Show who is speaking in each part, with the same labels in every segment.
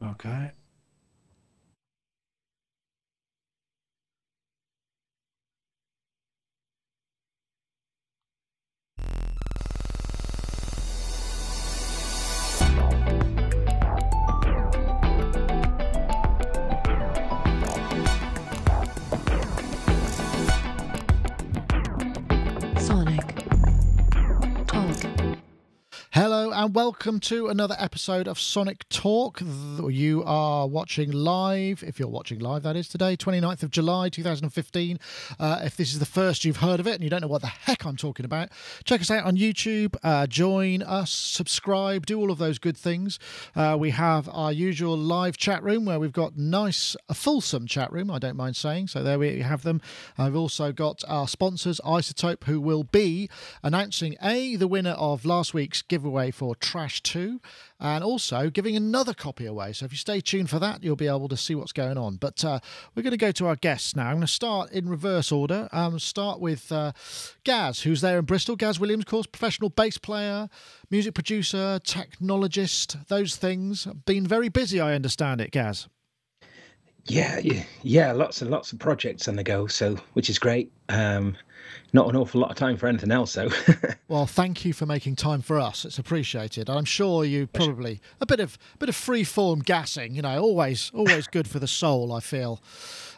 Speaker 1: Okay.
Speaker 2: Hello and welcome to another episode of Sonic Talk. You are watching live, if you're watching live, that is today, 29th of July 2015. If this is the first you've heard of it and you don't know what the heck I'm talking about, check us out on YouTube, join us, subscribe, do all of those good things. We have our usual live chat room where we've got a fulsome chat room, I don't mind saying, so there we have them. We've also got our sponsors, iZotope, who will be announcing the winner of last week's giveaway for Trash 2 and also giving another copy away. So if you stay tuned for that, you'll be able to see what's going on. But we're going to go to our guests now. I'm going to start in reverse order. Start with Gaz, who's there in Bristol. Gaz Williams, of course, professional bass player, music producer, technologist, those things. Been very busy, I understand it, Gaz.
Speaker 3: Yeah, lots and lots of projects on the go, so which is great. Not an awful lot of time for anything else, though.
Speaker 2: Well, thank you for making time for us. It's appreciated. I'm sure you probably a bit of free-form gassing. You know, always good for the soul, I feel.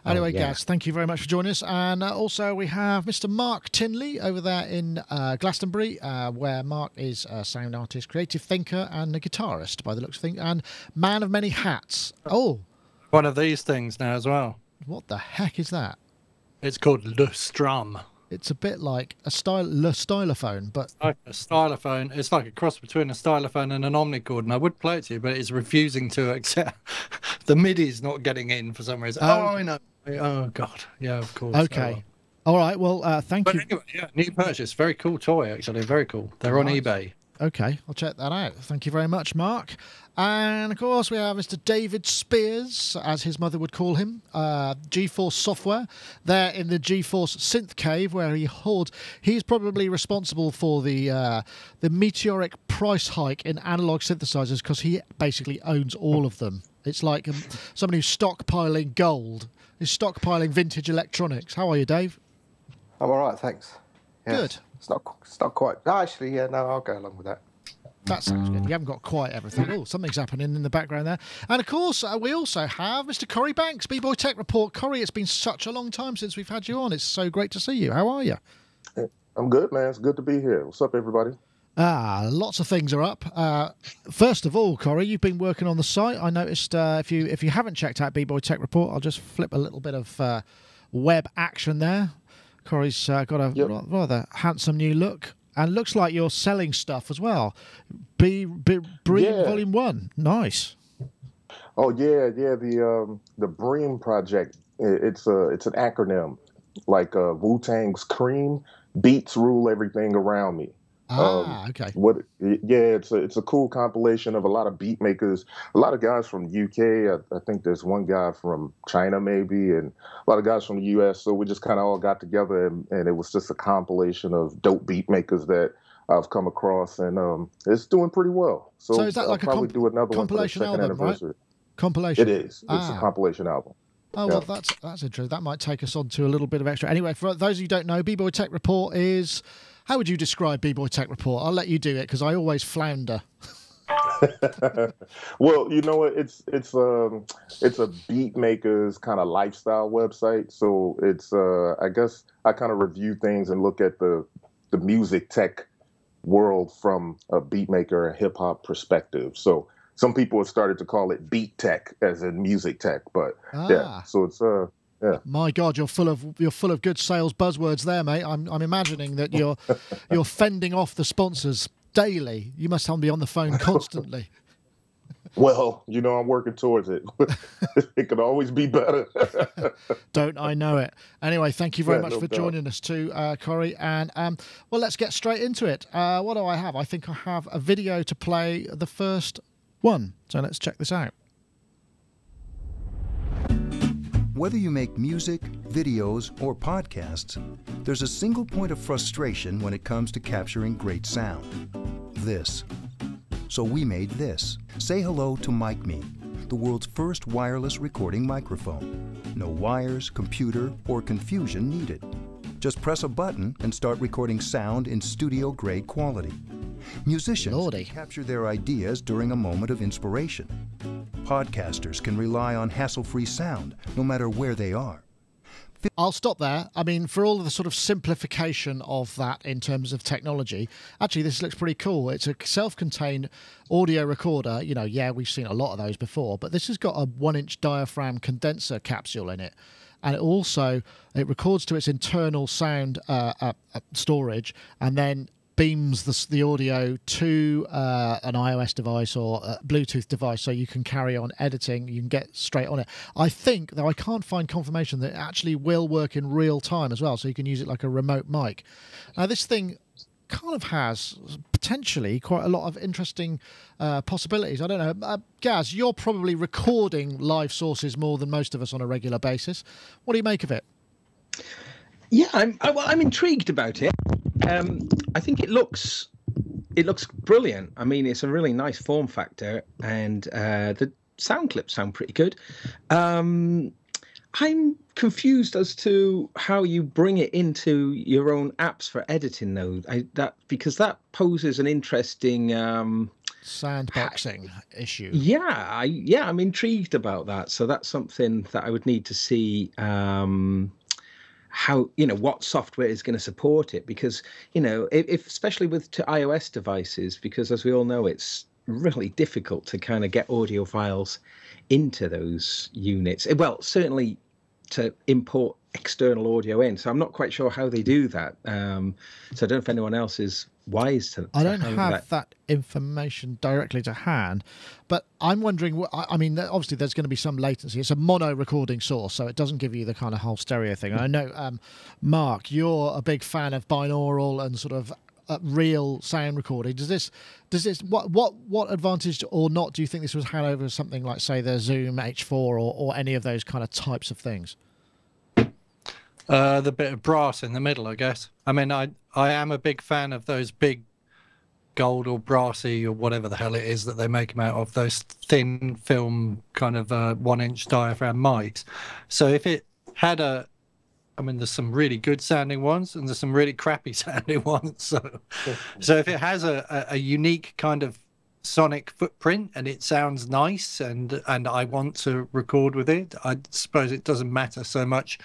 Speaker 2: Anyway, Gaz, thank you very much for joining us. And also we have Mr. Mark Tinley over there in Glastonbury, where Mark is a sound artist, creative thinker, and a guitarist, by the looks of things, and man of many hats. Oh,
Speaker 1: one of these things now as well.
Speaker 2: What the heck is that?
Speaker 1: It's called the Strum.
Speaker 2: It's a bit like a stylophone, but...
Speaker 1: It's like a stylophone. It's like a cross between a stylophone and an omnichord, and I would play it to you, but it's refusing to accept... The MIDI's not getting in for some reason. Oh, I know. Oh, God. Yeah, of course.
Speaker 2: Okay. All right, well, thank you.
Speaker 1: Anyway, yeah, new purchase. Very cool toy, actually. Very cool. They're on eBay.
Speaker 2: Okay, I'll check that out. Thank you very much, Mark. And, of course, we have Mr. David Spears, as his mother would call him, GeForce Software. There in the GeForce Synth Cave, where he's probably responsible for the meteoric price hike in analog synthesizers, because he basically owns all of them. It's like somebody who's stockpiling gold. He's stockpiling vintage electronics. How are you, Dave?
Speaker 4: I'm all right, thanks. Yes.
Speaker 2: Good.
Speaker 4: It's not quite. No, actually, yeah, no, I'll go along with that.
Speaker 2: That sounds good. You haven't got quite everything. Oh, something's happening in the background there. And, of course, we also have Mr. Corey Banks, B-Boy Tech Report. Corey, it's been such a long time since we've had you on. It's so great to see you. How are you?
Speaker 5: I'm good, man. It's good to be here. What's up, everybody?
Speaker 2: Lots of things are up. First of all, Corey, you've been working on the site. I noticed if you haven't checked out B-Boy Tech Report, I'll just flip a little bit of web action there. Corey's got a rather handsome new look, and looks like you're selling stuff as well. Bream Volume 1, nice.
Speaker 5: Oh yeah. The Bream project. It's an acronym, like Wu-Tang's Cream. Beats rule everything around me.
Speaker 2: Okay.
Speaker 5: It's a cool compilation of a lot of beat makers, a lot of guys from the UK. I think there's one guy from China maybe, and a lot of guys from the US. So we just kind of all got together, and it was just a compilation of dope beat makers that I've come across, and it's doing pretty well. So
Speaker 2: is that like
Speaker 5: I'll probably do another
Speaker 2: compilation
Speaker 5: one for the second
Speaker 2: album,
Speaker 5: anniversary.
Speaker 2: Right? Compilation.
Speaker 5: It is. It's a compilation album.
Speaker 2: Oh, well, that's interesting. That might take us on to a little bit of extra. Anyway, for those of you who don't know, B-Boy Tech Report is... How would you describe B-Boy Tech Report? I'll let you do it because I always flounder.
Speaker 5: Well, you know what? It's a beat maker's kind of lifestyle website. So it's I guess I kind of review things and look at the music tech world from a beat maker and hip hop perspective. So some people have started to call it beat tech, as in music tech. But yeah, so it's yeah.
Speaker 2: My God, you're full of good sales buzzwords there, mate. I'm imagining that you're fending off the sponsors daily. You must be on the phone constantly.
Speaker 5: Well, you know, I'm working towards it. It could always be better.
Speaker 2: Don't I know it? Anyway, thank you very much for joining us too, Corey. And well, let's get straight into it. What do I have? I think I have a video to play the first one. So let's check this out.
Speaker 6: Whether you make music, videos, or podcasts, there's a single point of frustration when it comes to capturing great sound. This. So we made this. Say hello to MikeMe. the world's first wireless recording microphone. No wires, computer, or confusion needed. Just press a button and start recording sound in studio-grade quality. Musicians can capture their ideas during a moment of inspiration. Podcasters can rely on hassle-free sound no matter where they are.
Speaker 2: I'll stop there. I mean, for all of the sort of simplification of that in terms of technology, actually this looks pretty cool. It's a self-contained audio recorder. You know, yeah, we've seen a lot of those before, but this has got a 1-inch diaphragm condenser capsule in it. And it records to its internal sound storage, and then beams the audio to an iOS device or a Bluetooth device, so you can carry on editing. You can get straight on it. I think, though I can't find confirmation, that it actually will work in real time as well, so you can use it like a remote mic. Now, this thing kind of has potentially quite a lot of interesting possibilities. I don't know. Gaz, you're probably recording live sources more than most of us on a regular basis. What do you make of it?
Speaker 3: Yeah, I'm intrigued about it. I think it looks brilliant. I mean, it's a really nice form factor, and the sound clips sound pretty good. I'm confused as to how you bring it into your own apps for editing, though. Because that poses an interesting
Speaker 2: sandboxing issue.
Speaker 3: Yeah, I'm intrigued about that. So that's something that I would need to see. How, what software is going to support it, because if especially with iOS devices, because as we all know, it's really difficult to kind of get audio files into those units. Well, certainly to import external audio in. So I'm not quite sure how they do that. So I don't know if anyone else is wise to.
Speaker 2: I don't have that information directly to hand, but I'm wondering. I mean, obviously there's going to be some latency. It's a mono recording source, so it doesn't give you the kind of whole stereo thing. And I know, Mark, you're a big fan of binaural and sort of real sound recording. What advantage or not do you think this was had over something like, say, the Zoom H4 or any of those kind of types of things?
Speaker 1: The bit of brass in the middle, I guess. I mean, I am a big fan of those big gold or brassy or whatever the hell it is that they make them out of, those thin film kind of 1-inch diaphragm mics. So if it had I mean, there's some really good sounding ones and there's some really crappy sounding ones. So if it has a unique kind of sonic footprint and it sounds nice and I want to record with it, I suppose it doesn't matter so much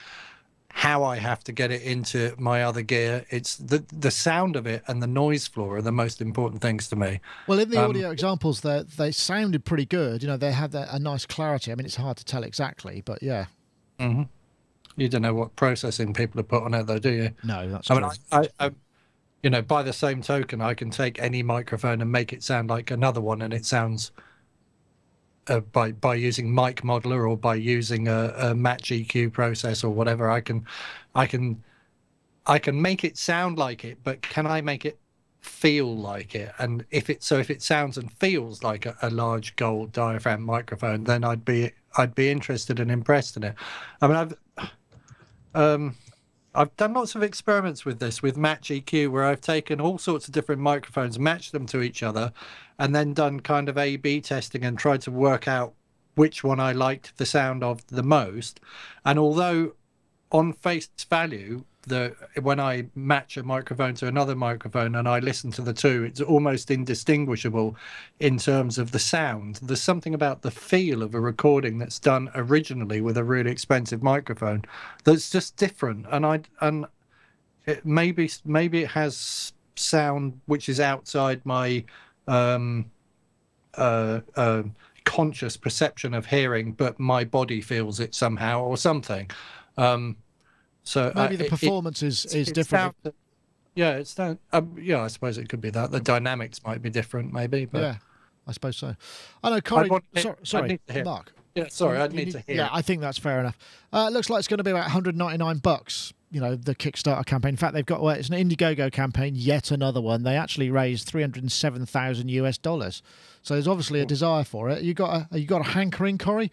Speaker 1: how I have to get it into my other gear. It's the sound of it and the noise floor are the most important things to me.
Speaker 2: Well, in the audio examples, they sounded pretty good. They had a nice clarity. I mean, it's hard to tell exactly, but yeah.
Speaker 1: Mm-hmm. You don't know what processing people have put on it, though, do you?
Speaker 2: No, that's true.
Speaker 1: I mean, by the same token, I can take any microphone and make it sound like another one, and it sounds by using Mic Modeler or by using a Match EQ process or whatever. I can make it sound like it, but can I make it feel like it? And if it sounds and feels like a large gold diaphragm microphone, then I'd be interested and impressed in it. I mean, I've done lots of experiments with this, with Match EQ, where I've taken all sorts of different microphones, matched them to each other, and then done kind of A/B testing and tried to work out which one I liked the sound of the most. And although on face value, when I match a microphone to another microphone and I listen to the two, it's almost indistinguishable in terms of the sound. There's something about the feel of a recording that's done originally with a really expensive microphone that's just different. And maybe it has sound which is outside my conscious perception of hearing, but my body feels it somehow or something. So
Speaker 2: maybe the performance is different.
Speaker 1: Yeah, I suppose it could be that the dynamics might be different, maybe. But
Speaker 2: yeah, I suppose so. I know, Corey. Sorry, Mark.
Speaker 1: Yeah, sorry, I'd need to hear.
Speaker 2: Yeah, I think that's fair enough. Looks like it's going to be about $199. The Kickstarter campaign. In fact, they've got it's an Indiegogo campaign, yet another one. They actually raised $307,000. So there's obviously a desire for it. You got a hankering, Corey?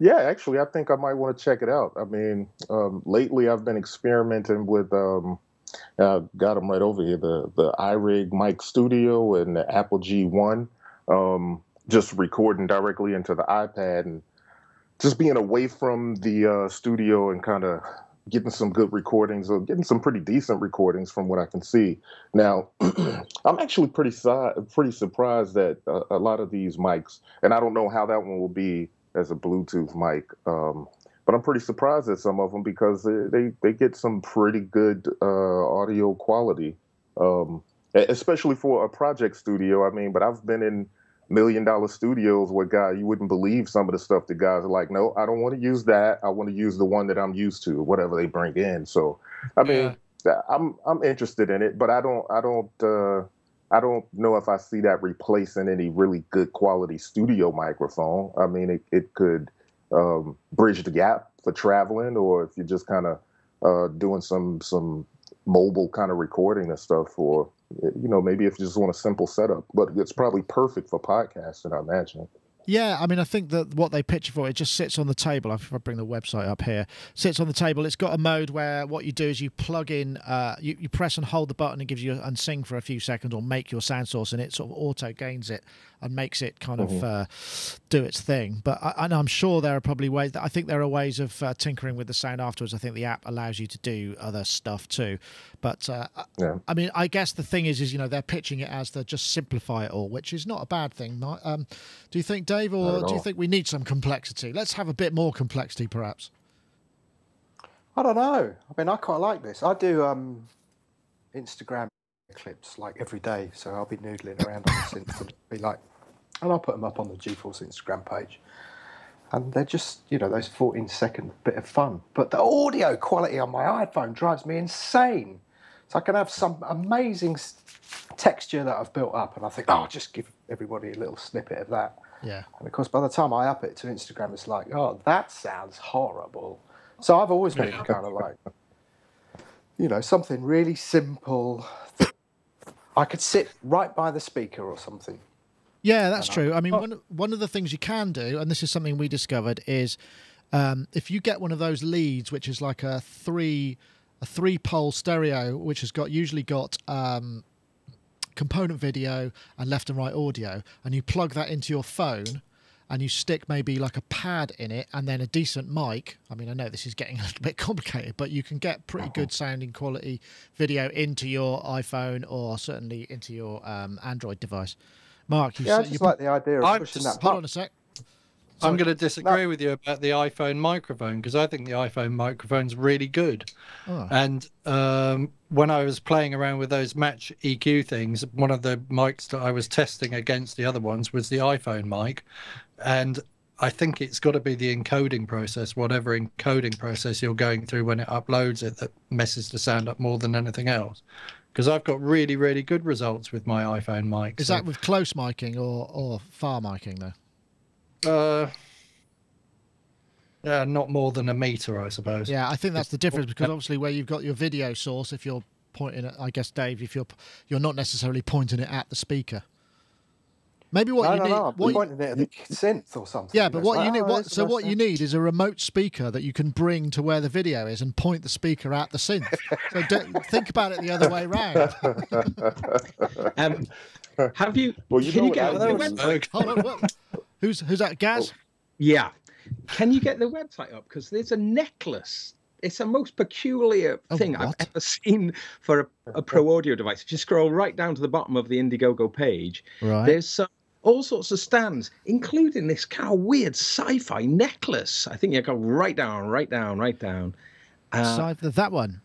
Speaker 5: Yeah, actually, I think I might want to check it out. I mean, lately I've been experimenting with, got them right over here, the iRig Mic Studio and the Apple G1. just recording directly into the iPad and just being away from the studio and kind of getting some good recordings, or getting some pretty decent recordings from what I can see. Now, I'm actually pretty surprised that a lot of these mics, and I don't know how that one will be as a Bluetooth mic, but I'm pretty surprised at some of them, because they get some pretty good audio quality, especially for a project studio. I mean, but I've been in $1 million studios where you wouldn't believe some of the stuff that guys are like, no, I don't want to use that. I want to use the one that I'm used to, whatever they bring in. So, I mean, I'm interested in it, but I don't know if I see that replacing any really good quality studio microphone. I mean, it could bridge the gap for traveling, or if you're just kind of doing some mobile kind of recording and stuff, or maybe if you just want a simple setup. But it's probably perfect for podcasting, I imagine.
Speaker 2: Yeah, I mean, I think that what they pitch for, it just sits on the table. If I bring the website up here, sits on the table. It's got a mode where what you do is you plug in, you press and hold the button, and gives you and sing for a few seconds, or make your sound source, and it sort of auto gains it and makes it kind of do its thing. But and I'm sure there are probably ways. I think there are ways of tinkering with the sound afterwards. I think the app allows you to do other stuff too. But I mean, I guess the thing is they're pitching it as to just simplify it all, which is not a bad thing. Do you think, Dave, or do you think we need some complexity? Let's have a bit more complexity, perhaps.
Speaker 4: I don't know. I mean, I quite like this. I do Instagram clips like every day, so I'll be noodling around on the synth and be like, and I'll put them up on the GeForce Instagram page, and they're just those 14-second bit of fun. But the audio quality on my iPhone drives me insane. So I can have some amazing texture that I've built up, and I think, I'll just give everybody a little snippet of that.
Speaker 2: Yeah.
Speaker 4: And of course, by the time I up it to Instagram, it's like, oh, that sounds horrible. So I've always been kind of like, something really simple that I could sit right by the speaker or something.
Speaker 2: Yeah, that's true. I mean, one of the things you can do, and this is something we discovered, is if you get one of those leads, which is like a three-pole stereo, which has usually got component video and left and right audio, and you plug that into your phone, and you stick maybe like a pad in it and then a decent mic. I mean, I know this is getting a little bit complicated, but you can get pretty good sounding quality video into your iPhone, or certainly into your Android device. Mark,
Speaker 4: I just like the idea of pushing that.
Speaker 2: Hold on a sec.
Speaker 1: Sorry. I'm going to disagree with you about the iPhone microphone, because I think the iPhone microphone's really good. Oh. And when I was playing around with those match EQ things, one of the mics that I was testing against the other ones was the iPhone mic. And I think it's got to be the encoding process, whatever encoding process you're going through when it uploads it, that messes the sound up more than anything else. Because I've got really, really good results with my iPhone mic.
Speaker 2: Is that with close miking or far miking, though?
Speaker 1: Yeah, not more than a meter, I suppose.
Speaker 2: Yeah, I think that's the difference, because obviously where you've got your video source, if you're pointing at, I guess, Dave, if you're not necessarily pointing it at the speaker. Maybe what you need.
Speaker 4: I'm pointing it at the synth or something.
Speaker 2: Yeah, but what you need. What you need is a remote speaker that you can bring to where the video is and point the speaker at the synth. So think about it the other way round.
Speaker 3: Have you?
Speaker 5: Well,
Speaker 3: can you get the website?
Speaker 2: Hold on, who's that? Gaz?
Speaker 3: Yeah. Can you get the website up? Because there's a necklace. It's the most peculiar thing I've ever seen for a pro audio device. If you scroll right down to the bottom of the Indiegogo page, there's all sorts of stands, including this kind of weird sci-fi necklace. I think you go right down.
Speaker 2: That one?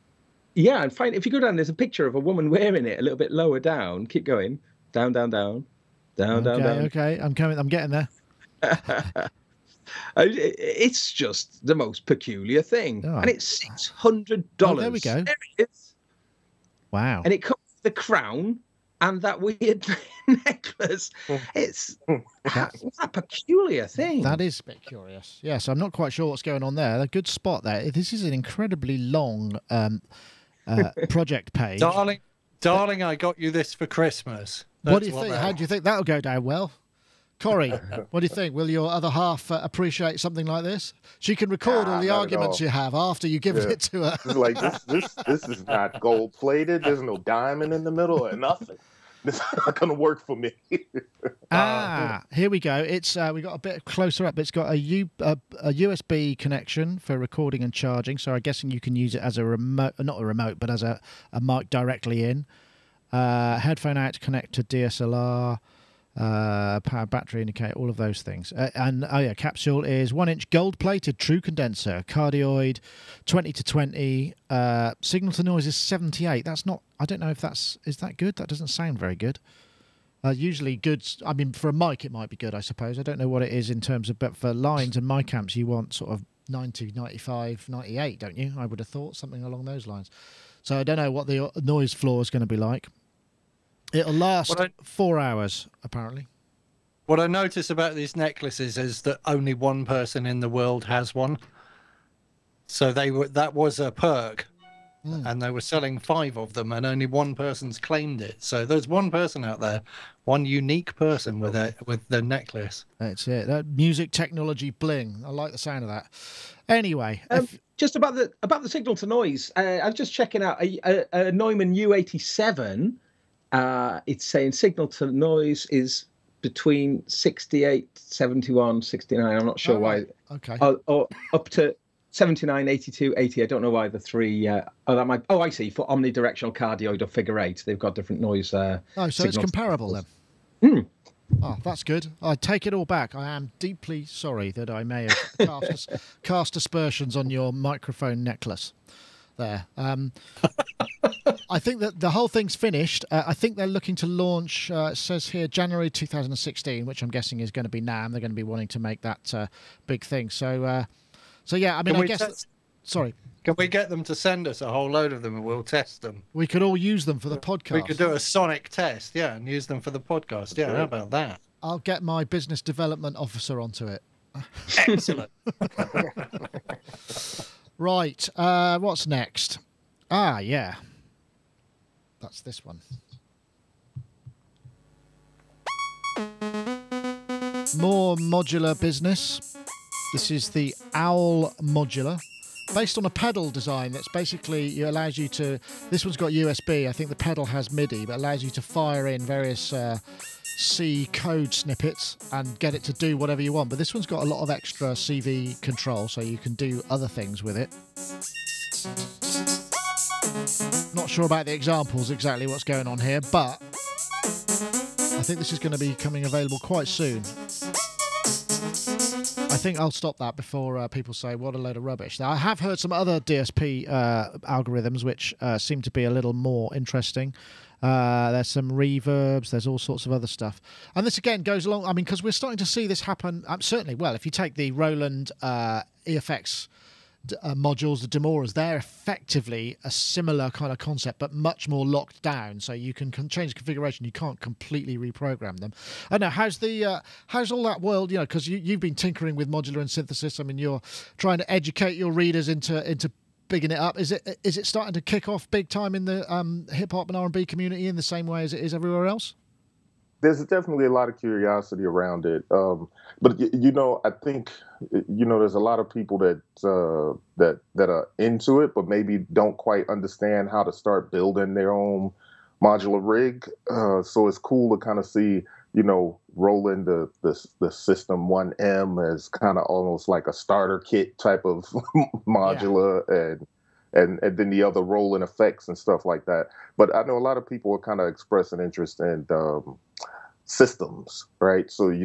Speaker 3: Yeah, and if you go down, there's a picture of a woman wearing it a little bit lower down. Keep going. Down.
Speaker 2: Okay, I'm coming. I'm getting there.
Speaker 3: It's just the most peculiar thing, and it's $600.
Speaker 2: Oh, there we go.
Speaker 3: There it is.
Speaker 2: Wow!
Speaker 3: And it comes with the crown and that weird necklace. It's a peculiar thing.
Speaker 2: That is a bit curious. Yes, I'm not quite sure what's going on there. A good spot there. This is an incredibly long project page.
Speaker 1: Darling, I got you this for Christmas.
Speaker 2: What do you think? How do you think that'll go down well? Corey, what do you think? Will your other half appreciate something like this? She can record all the arguments you have after you give it to her.
Speaker 5: Like this is not gold plated. There's no diamond in the middle or nothing. This is not going to work for me.
Speaker 2: Here we go. It's we got a bit closer up. It's got a USB connection for recording and charging. So I'm guessing you can use it as a remote, not a remote, but as a mic directly in. Headphone out to connect to DSLR. Power battery indicator, all of those things. And oh yeah, capsule is 1-inch gold-plated true condenser, cardioid 20 to 20. Signal to noise is 78. That's not. I don't know if is that good. That doesn't sound very good. Usually good. I mean, for a mic it might be good, I suppose. I don't know what it is in terms of, but for lines and mic amps you want sort of 90, 95, 98, don't you? I would have thought something along those lines. So I don't know what the noise floor is going to be like. It'll last 4 hours, apparently.
Speaker 1: What I notice about these necklaces is that only one person in the world has one. So that was a perk, and they were selling 5 of them, and only one person's claimed it. So there's one person out there, one unique person with the necklace.
Speaker 2: That's it. That music technology bling. I like the sound of that. Anyway,
Speaker 3: just about the signal to noise. I'm just checking out a Neumann U87. It's saying signal to noise is between 68, 71, 69. I'm not sure why.
Speaker 2: Okay.
Speaker 3: Or up to 79, 82, 80. I don't know why the three. That might. Oh, I see. For omnidirectional, cardioid, or figure 8, they've got different noise.
Speaker 2: So it's comparable then. Oh, that's good. I take it all back. I am deeply sorry that I may have cast aspersions on your microphone necklace. There. I think that the whole thing's finished. I think they're looking to launch, it says here, January 2016, which I'm guessing is going to be NAMM. They're going to be wanting to make that big thing. So yeah, I mean, I guess... Sorry.
Speaker 1: Can we get them to send us a whole load of them and we'll test them?
Speaker 2: We could all use them for the podcast.
Speaker 1: We could do a sonic test, yeah, and use them for the podcast. Yeah, how about that?
Speaker 2: I'll get my business development officer onto it.
Speaker 1: Excellent.
Speaker 2: Right, what's next? Yeah. That's this one. More modular business. This is the Owl Modular, based on a pedal design that's basically allows you to. This one's got USB. I think the pedal has MIDI, but allows you to fire in various C code snippets and get it to do whatever you want. But this one's got a lot of extra CV control, so you can do other things with it. Not sure about the examples, exactly what's going on here, but I think this is going to be coming available quite soon. I think I'll stop that before people say, what a load of rubbish. Now, I have heard some other DSP algorithms which seem to be a little more interesting. There's some reverbs, there's all sorts of other stuff. And this, again, goes along, I mean, because we're starting to see this happen, certainly, well, if you take the Roland EFX modules, the Demoras, they're effectively a similar kind of concept, but much more locked down. So you can change the configuration. You can't completely reprogram them. I know. How's all that world? You know, because you've been tinkering with modular and synthesis. I mean, you're trying to educate your readers into bigging it up. Is it starting to kick off big time in the hip hop and R&B community in the same way as it is everywhere else?
Speaker 5: There's definitely a lot of curiosity around it. But, you know, I think, you know, there's a lot of people that are into it, but maybe don't quite understand how to start building their own modular rig. So it's cool to kind of see, you know, rolling the System 1M as kind of almost like a starter kit type of modular, and then the other rolling effects and stuff like that. But I know a lot of people are kind of expressing interest in systems, right? So they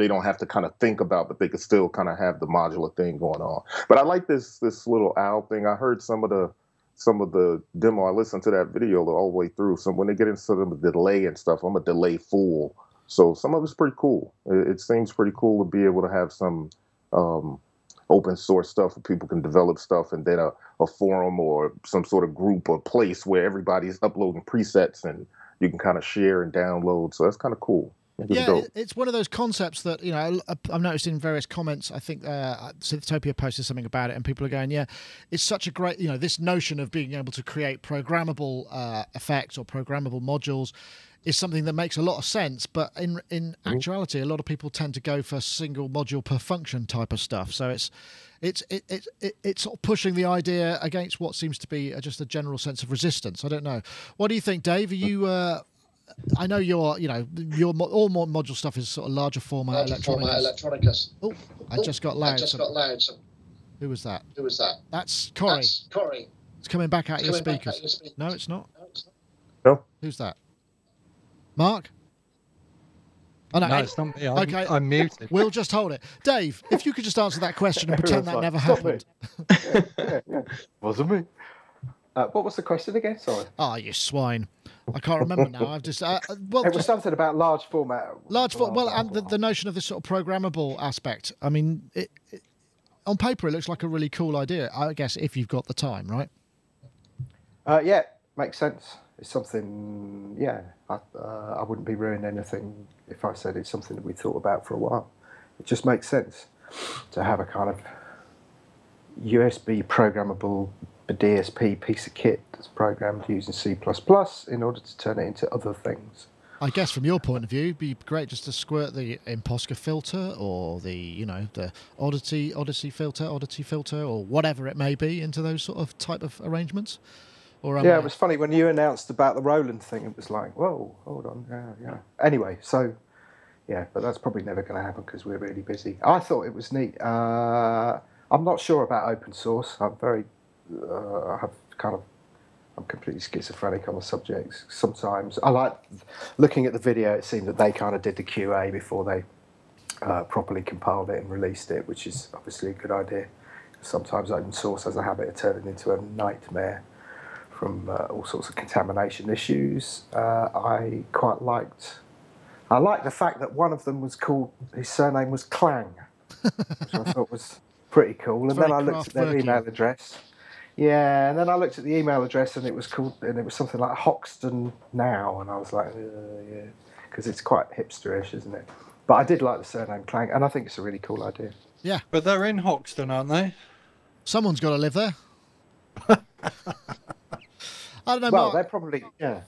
Speaker 5: don't have to kind of think about, but they could still kind of have the modular thing going on. But I like this little owl thing. I heard some of the demo. I listened to that video all the way through. So when they get into the delay and stuff, I'm a delay fool. So some of it's pretty cool. It seems pretty cool to be able to have some open source stuff where people can develop stuff, and then a forum or some sort of group or place where everybody's uploading presets and you can kind of share and download. So that's kind of cool.
Speaker 2: It's one of those concepts that, you know, I've noticed in various comments. I think Synthtopia posted something about it, and people are going, yeah, it's such a great, you know, this notion of being able to create programmable effects or programmable modules is something that makes a lot of sense. But in actuality, a lot of people tend to go for single module per function type of stuff. So it's sort of pushing the idea against what seems to be just a general sense of resistance. I don't know. What do you think, Dave? Are you I know your all more module stuff is sort of larger format electronicus. Oh, I just got loud. Who was that? That's Corey. It's coming back out your speakers. No, it's not.
Speaker 5: No.
Speaker 2: Who's that? Mark? Oh,
Speaker 1: No, it's not me. I'm muted.
Speaker 2: We'll just hold it. Dave, if you could just answer that question and pretend that never happened.
Speaker 4: Yeah. Wasn't me. What was the question again? Sorry.
Speaker 2: Oh, you swine. I can't remember now. I've just...
Speaker 4: it was something about large format.
Speaker 2: Well, and the notion of this sort of programmable aspect. I mean, on paper, it looks like a really cool idea, I guess, if you've got the time, right?
Speaker 4: Yeah, makes sense. It's something, yeah, I wouldn't be ruining anything if I said it's something that we thought about for a while. It just makes sense to have a kind of USB programmable DSP piece of kit that's programmed using C++ in order to turn it into other things.
Speaker 2: I guess from your point of view, it'd be great just to squirt the Imposca filter or the Odyssey filter, or whatever it may be into those sort of type of arrangements. Or
Speaker 4: yeah, it was funny when you announced about the Roland thing. It was like, whoa, hold on, yeah. Anyway, so yeah, but that's probably never going to happen because we're really busy. I thought it was neat. I'm not sure about open source. I'm completely schizophrenic on the subject. Sometimes I like looking at the video. It seemed that they kind of did the QA before they properly compiled it and released it, which is obviously a good idea. Sometimes open source has a habit of turning into a nightmare from all sorts of contamination issues. I liked the fact that one of them was called, his surname was Clang, which I thought was pretty cool. And then I looked at their email address. Yeah, and then I looked at the email address and it was something like Hoxton Now, and I was like, yeah, because it's quite hipsterish, isn't it? But I did like the surname Clang, and I think it's a really cool idea.
Speaker 2: Yeah.
Speaker 1: But they're in Hoxton, aren't they?
Speaker 2: Someone's got to live there. I don't know.
Speaker 4: Well,
Speaker 2: Mark,
Speaker 4: they're probably, yeah.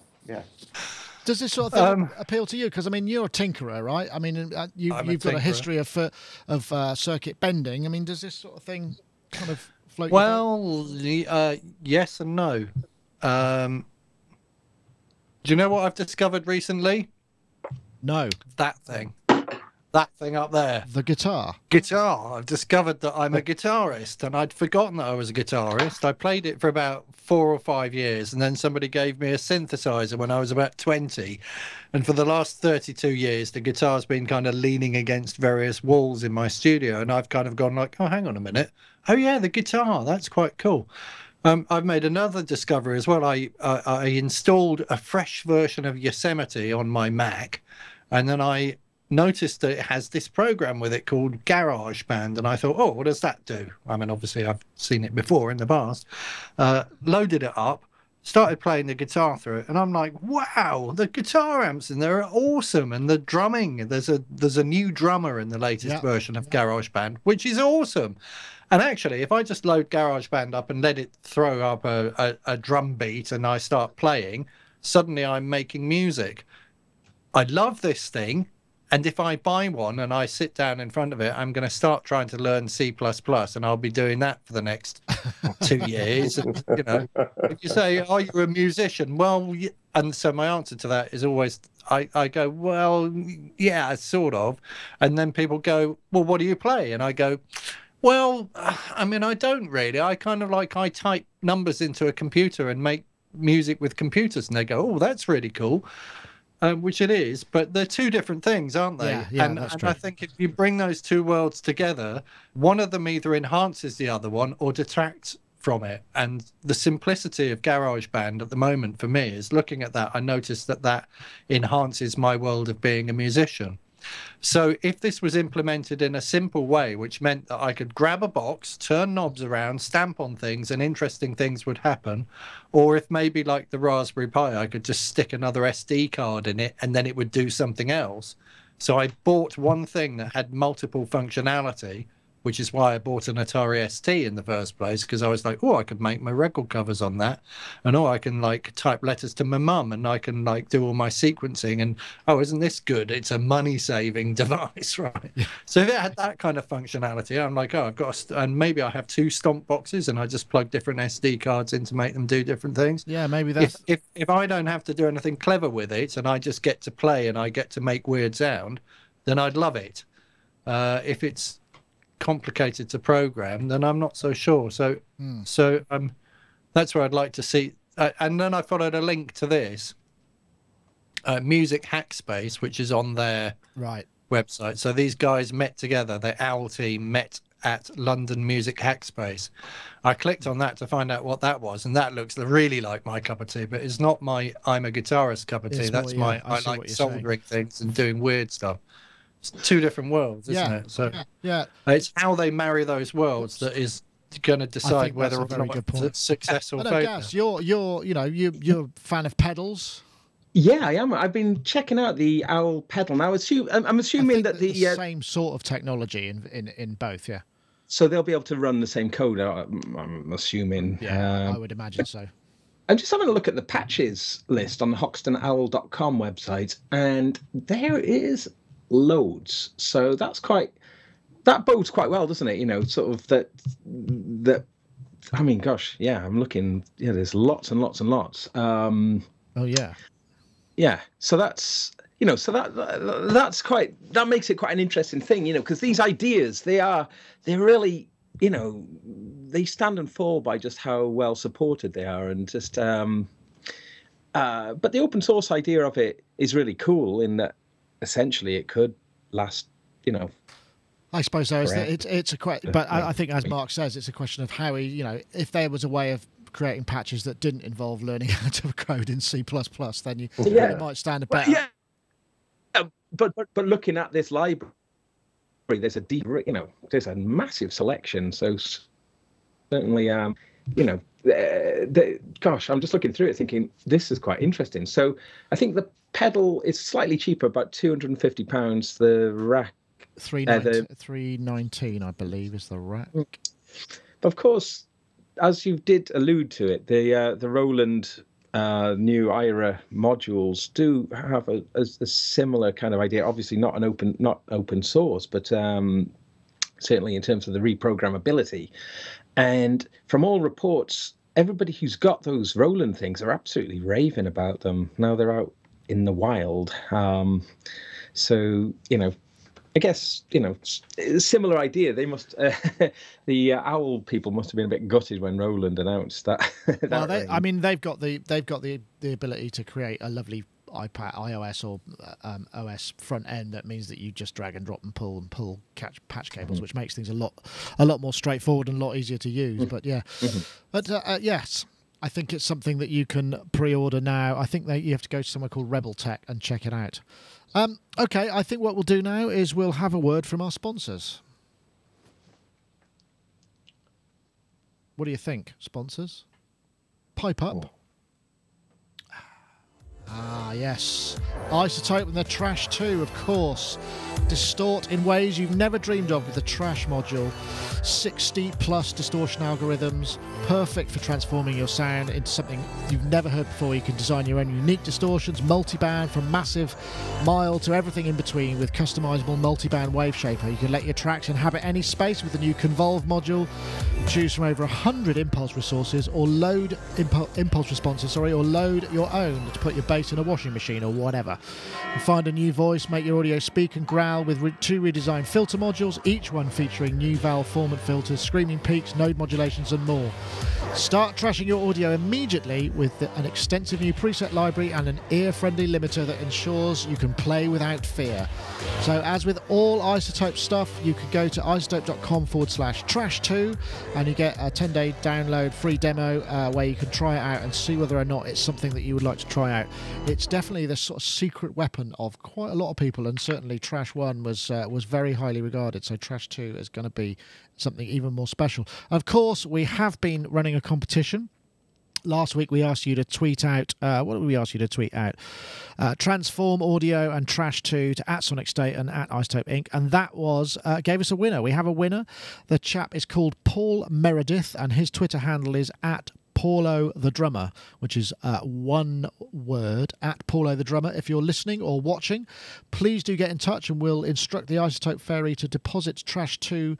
Speaker 2: Does this sort of thing appeal to you? Because I mean, you're a tinkerer, right? I mean, you've got a history of circuit bending. I mean, does this sort of thing kind of float?
Speaker 1: Well, yes and no. Do you know what I've discovered recently?
Speaker 2: No.
Speaker 1: That thing up there.
Speaker 2: The guitar.
Speaker 1: I've discovered that I'm a guitarist, and I'd forgotten that I was a guitarist. I played it for about 4 or 5 years, and then somebody gave me a synthesizer when I was about 20. And for the last 32 years, the guitar's been kind of leaning against various walls in my studio, and I've kind of gone like, oh, hang on a minute. Oh, yeah, the guitar. That's quite cool. I've made another discovery as well. I installed a fresh version of Yosemite on my Mac, and then I noticed that it has this program with it called GarageBand, and I thought, oh, what does that do? I mean, obviously I've seen it before in the past. Loaded it up, started playing the guitar through it, and I'm like, wow, the guitar amps in there are awesome, and the drumming, there's a new drummer in the latest version of GarageBand, which is awesome. And actually, if I just load GarageBand up and let it throw up a drum beat and I start playing, suddenly I'm making music. I love this thing. And if I buy one and I sit down in front of it, I'm going to start trying to learn C++, and I'll be doing that for the next 2 years. And, you know, if you say, "Are you a musician?" Well, and so my answer to that is always, I go, well, yeah, sort of. And then people go, well, what do you play? And I go, well, I mean, I don't really. I kind of like, I type numbers into a computer and make music with computers. And they go, oh, that's really cool. Which it is, but they're two different things, aren't they?
Speaker 2: Yeah,
Speaker 1: and
Speaker 2: that's true.
Speaker 1: I think if you bring those two worlds together, one of them either enhances the other one or detracts from it. And the simplicity of GarageBand at the moment for me is looking at that, I noticed that enhances my world of being a musician. So if this was implemented in a simple way, which meant that I could grab a box, turn knobs around, stamp on things, and interesting things would happen, or if maybe like the Raspberry Pi, I could just stick another SD card in it and then it would do something else. So I bought one thing that had multiple functionality, which is why I bought an Atari ST in the first place, because I was like, oh, I could make my record covers on that, and I can like type letters to my mum, and I can like do all my sequencing, and oh, isn't this good? It's a money-saving device, right? So if it had that kind of functionality, I'm like, oh, I've got, and maybe I have 2 stomp boxes, and I just plug different SD cards in to make them do different things.
Speaker 2: Yeah, maybe that's...
Speaker 1: If I don't have to do anything clever with it, and I just get to play and I get to make weird sound, then I'd love it. If it's complicated to program, then I'm not so sure. So that's where I'd like to see. And then I followed a link to this Music Hackspace, which is on their website. So these guys met together. The OWL team met at London Music Hackspace. I clicked on that to find out what that was, and that looks really like my cup of tea, but it's not my I'm a guitarist cup of tea.
Speaker 2: It's
Speaker 1: That's
Speaker 2: more,
Speaker 1: my I like soldering things and doing weird stuff. It's 2 different worlds, isn't it? So it's how they marry those worlds that is going to decide whether or not it's success or failure.
Speaker 2: Gaz, you're a fan of pedals.
Speaker 3: Yeah, I am. I've been checking out the OWL pedal now. I'm assuming that the
Speaker 2: same sort of technology in both. Yeah.
Speaker 3: So they'll be able to run the same code. I'm assuming.
Speaker 2: Yeah, I would imagine so.
Speaker 3: I'm just having a look at the patches list on the HoxtonOwl.com website, and there is loads. So that bodes quite well, doesn't it? You know, sort of that. I mean, gosh, yeah. I'm looking. Yeah, there's lots and lots and lots.
Speaker 2: Oh yeah.
Speaker 3: Yeah. So that's that makes it quite an interesting thing, you know, because these ideas they're really, you know, they stand and fall by just how well supported they are, and just but the open source idea of it is really cool in that essentially it could last, you know.
Speaker 2: I suppose so. It's a question, but I think, as Mark says, it's a question of how if there was a way of creating patches that didn't involve learning how to code in C++, then you might stand a better.
Speaker 3: Yeah, but looking at this library, there's a deep, there's a massive selection. So certainly, gosh, I'm just looking through it, thinking this is quite interesting. So I think the pedal is slightly cheaper, about £250. The rack,
Speaker 2: $319, I believe, is the rack.
Speaker 3: Of course, as you did allude to it, the Roland new IRA modules do have a similar kind of idea. Obviously, not open source, but certainly in terms of the reprogrammability. And from all reports, everybody who's got those Roland things are absolutely raving about them. Now they're out in the wild. So, I guess, similar idea. They must, the OWL people must have been a bit gutted when Roland announced that.
Speaker 2: Well, they've got the ability to create a lovely iOS or OS front end that means that you just drag and drop and pull patch cables, which makes things a lot more straightforward and a lot easier to use. But yeah, but yes. I think it's something that you can pre-order now. I think that you have to go to somewhere called Rebel Tech and check it out. Okay, I think what we'll do now is we'll have a word from our sponsors. What do you think, sponsors? Pipe up. Ah, yes. iZotope and their Trash 2, of course. Distort in ways you've never dreamed of with the Trash module. 60+ distortion algorithms, perfect for transforming your sound into something you've never heard before. You can design your own unique distortions, multiband from massive, mild to everything in between with customizable multiband wave shaper. You can let your tracks inhabit any space with the new Convolve module. Choose from over 100 impulse resources or load impulse responses, or load your own to put your bass in a washing machine or whatever. And find a new voice, make your audio speak and growl with 2 redesigned filter modules, each one featuring new valve formant filters, screaming peaks, node modulations and more. Start trashing your audio immediately with an extensive new preset library and an ear-friendly limiter that ensures you can play without fear. So as with all iZotope stuff, you can go to iZotope.com/trash2 and you get a 10-day download free demo where you can try it out and see whether or not it's something that you would like to try out. It's definitely the sort of secret weapon of quite a lot of people, and certainly Trash 1 was very highly regarded, so Trash 2 is going to be something even more special. Of course, we have been running a competition Last week we asked you to tweet out, what did we ask you to tweet out? Transform Audio and Trash2 to @SonicState and @iZotope Inc. And that was, gave us a winner. We have a winner. The chap is called Paul Meredith, and his Twitter handle is @Paulo the Drummer, which is one word, @Paulo the Drummer. If you're listening or watching, please do get in touch and we'll instruct the iZotope Fairy to deposit Trash2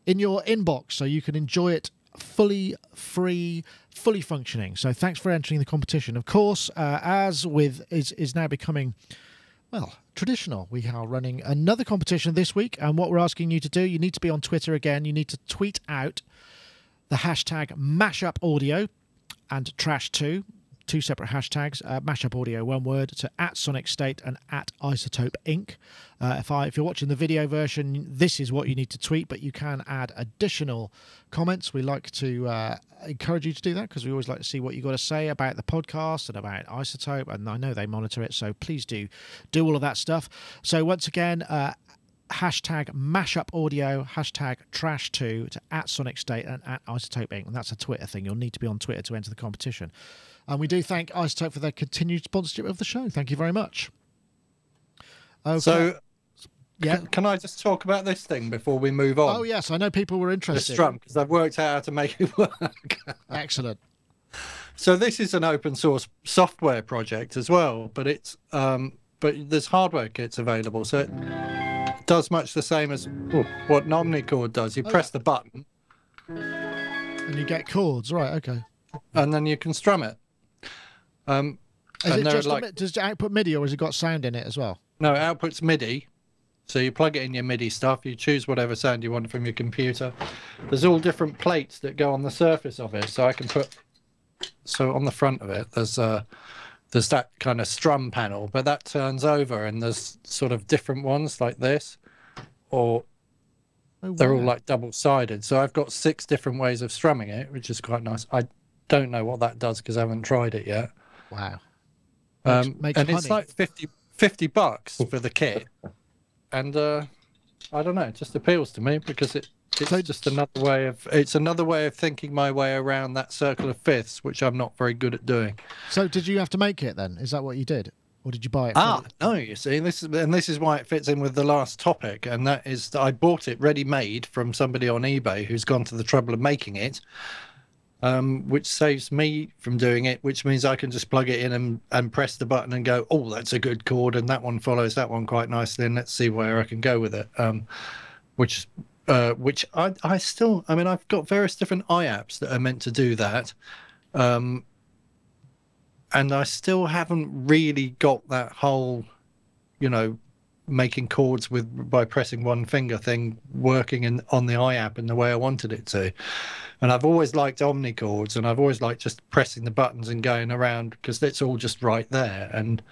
Speaker 2: in your inbox so you can enjoy it fully free, fully functioning. So thanks for entering the competition. Of course, as with is now becoming, well, traditional, we are running another competition this week, and what we're asking you to do, you need to be on Twitter again. You need to tweet out the hashtag mashup.audio and trash2, two separate hashtags, mashup audio, one word, to @SonicState and @iZotope Inc. If you're watching the video version, this is what you need to tweet, but you can add additional comments. We like to encourage you to do that because we always like to see what you've got to say about the podcast and about iZotope, and I know they monitor it, so please do all of that stuff. So once again, hashtag mashup audio, hashtag trash2 to @SonicState and @iZotope Inc. And that's a Twitter thing. You'll need to be on Twitter to enter the competition. And we do thank iZotope for their continued sponsorship of the show. Thank you very much. Okay.
Speaker 1: So,
Speaker 2: yeah,
Speaker 1: can I just talk about this thing before we move on?
Speaker 2: Oh yes, I know people were
Speaker 1: The
Speaker 2: interested.
Speaker 1: Strum, because I've worked out how to make it work.
Speaker 2: Excellent.
Speaker 1: So this is an open source software project as well, but it's but there's hardware kits available, so it does much the same as what an Omnichord does. You press the button,
Speaker 2: and you get chords, right? Okay.
Speaker 1: And then you can strum it.
Speaker 2: Is it just does it output MIDI, or has it got sound in it as well?
Speaker 1: No, it outputs MIDI. So you plug it in your MIDI stuff, you choose whatever sound you want from your computer. There's all different plates that go on the surface of it. So I can put, so on the front of it, there's that kind of strum panel, but that turns over and there's sort of different ones like this, or they're all like double-sided. So I've got 6 different ways of strumming it, which is quite nice. I don't know what that does because I haven't tried it yet.
Speaker 2: Wow.
Speaker 1: And it's like $50 for the kit. And I don't know, it just appeals to me because it's just another way of thinking my way around that circle of fifths, which I'm not very good at doing.
Speaker 2: So did you have to make it then? Is that what you did, or did you buy it?
Speaker 1: No, you see, this is why it fits in with the last topic, and that is that I bought it ready-made from somebody on eBay who's gone to the trouble of making it, which saves me from doing it, which means I can just plug it in and press the button and go, oh, that's a good chord, and that one follows that one quite nicely, and let's see where I can go with it. Which I still, I mean, I've got various different iApps that are meant to do that, and I still haven't really got that whole, you know, making chords by pressing one finger thing working on the iApp in the way I wanted it to. And I've always liked Omnichords, and I've always liked just pressing the buttons and going around because it's all just right there. And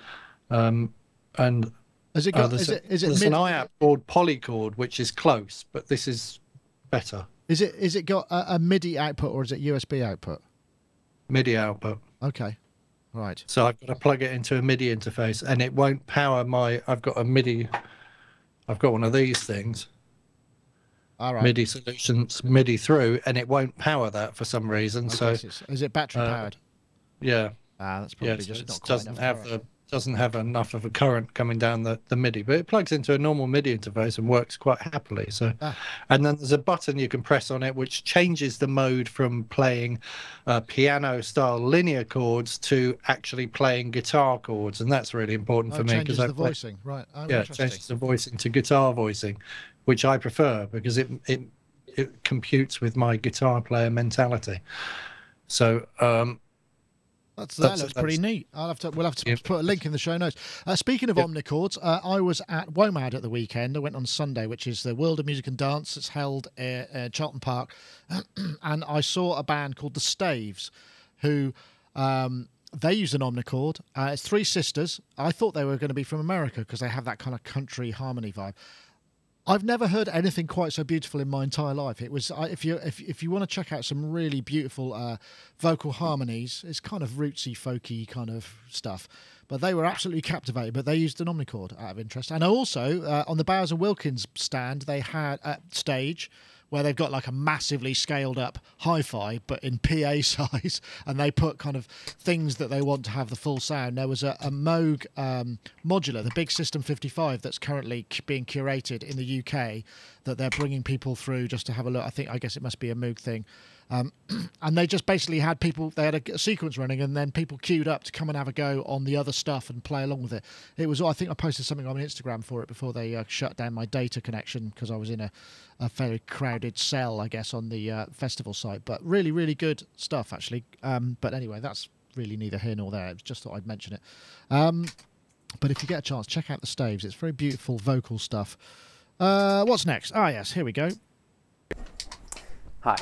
Speaker 2: has it got, there's an
Speaker 1: iApp called Polychord, which is close, but this is better.
Speaker 2: Is it got a MIDI output, or is it USB output?
Speaker 1: MIDI output.
Speaker 2: Okay. Right.
Speaker 1: So I've got to plug it into a MIDI interface, and it won't power my. I've got one of these things. All right. MIDI solutions, MIDI through, and it won't power that for some reason. Okay,
Speaker 2: so is it battery powered?
Speaker 1: Yeah.
Speaker 2: That's probably just not quite
Speaker 1: doesn't have doesn't have enough of a current coming down the MIDI, but it plugs into a normal MIDI interface and works quite happily. So, and then there's a button you can press on it which changes the mode from playing piano-style linear chords to actually playing guitar chords, and that's really important for me because
Speaker 2: the voicing, right? Oh,
Speaker 1: yeah, it changes the voicing to guitar voicing, which I prefer because it computes with my guitar player mentality. So.
Speaker 2: That looks pretty neat. We'll have to put a link in the show notes. Speaking of Omnichords, I was at WOMAD at the weekend. I went on Sunday, which is the World of Music and Dance. It's held at Charlton Park. And I saw a band called The Staves, who they use an Omnichord. It's 3 sisters. I thought they were going to be from America because they have that kind of country harmony vibe. I've never heard anything quite so beautiful in my entire life. It was if you want to check out some really beautiful vocal harmonies, it's kind of rootsy, folky kind of stuff. But they were absolutely captivated. But they used an Omnichord out of interest. And also on the Bowers and Wilkins stand, they had stage, where they've got like a massively scaled up hi-fi but in PA size, and they put kind of things that they want to have the full sound. There was a Moog modular, the big System 55, that's currently being curated in the UK, that they're bringing people through just to have a look. I guess it must be a Moog thing. And they just basically had people, they had a sequence running, and then people queued up to come and have a go on the other stuff and play along with it. It was, I think I posted something on Instagram for it before they shut down my data connection, because I was in a fairly crowded cell, I guess, on the festival site. But really, really good stuff, actually. But anyway, that's really neither here nor there. It was just thought I'd mention it. But if you get a chance, check out the staves. It's very beautiful vocal stuff. What's next? Ah, yes, here we go.
Speaker 7: Hi,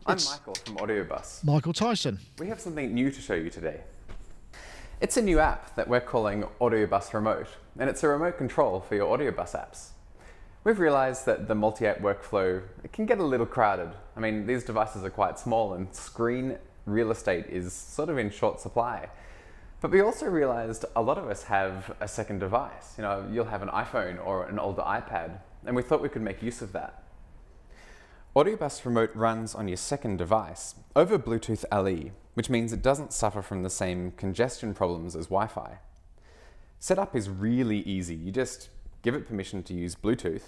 Speaker 7: I'm Michael from AudioBus.
Speaker 2: Michael Tyson.
Speaker 7: We have something new to show you today. It's a new app that we're calling AudioBus Remote, and it's a remote control for your AudioBus apps. We've realized that the multi-app workflow, it can get a little crowded. I mean, these devices are quite small and screen real estate is sort of in short supply. But we also realized a lot of us have a second device. You know, you'll have an iPhone or an older iPad, and we thought we could make use of that. AudioBus Remote runs on your second device over Bluetooth LE, which means it doesn't suffer from the same congestion problems as Wi-Fi. Setup is really easy. You just give it permission to use Bluetooth,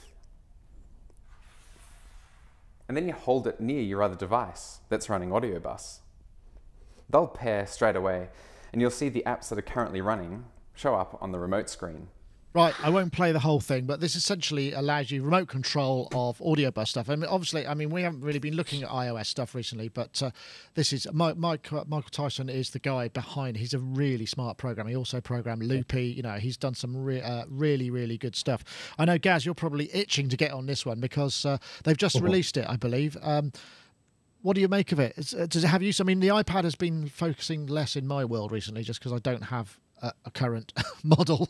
Speaker 7: and then you hold it near your other device that's running AudioBus. They'll pair straight away, and you'll see the apps that are currently running show up on the remote screen.
Speaker 2: Right, I won't play the whole thing, but this essentially allows you remote control of AudioBus stuff. And obviously, I mean, we haven't really been looking at iOS stuff recently, but this is Michael Tyson is the guy behind. He's a really smart programmer. He also programmed Loopy. You know, he's done some really, really good stuff. I know, Gaz, you're probably itching to get on this one because they've just released it, I believe. What do you make of it? Does it have use? I mean, the iPad has been focusing less in my world recently, just because I don't have a current model.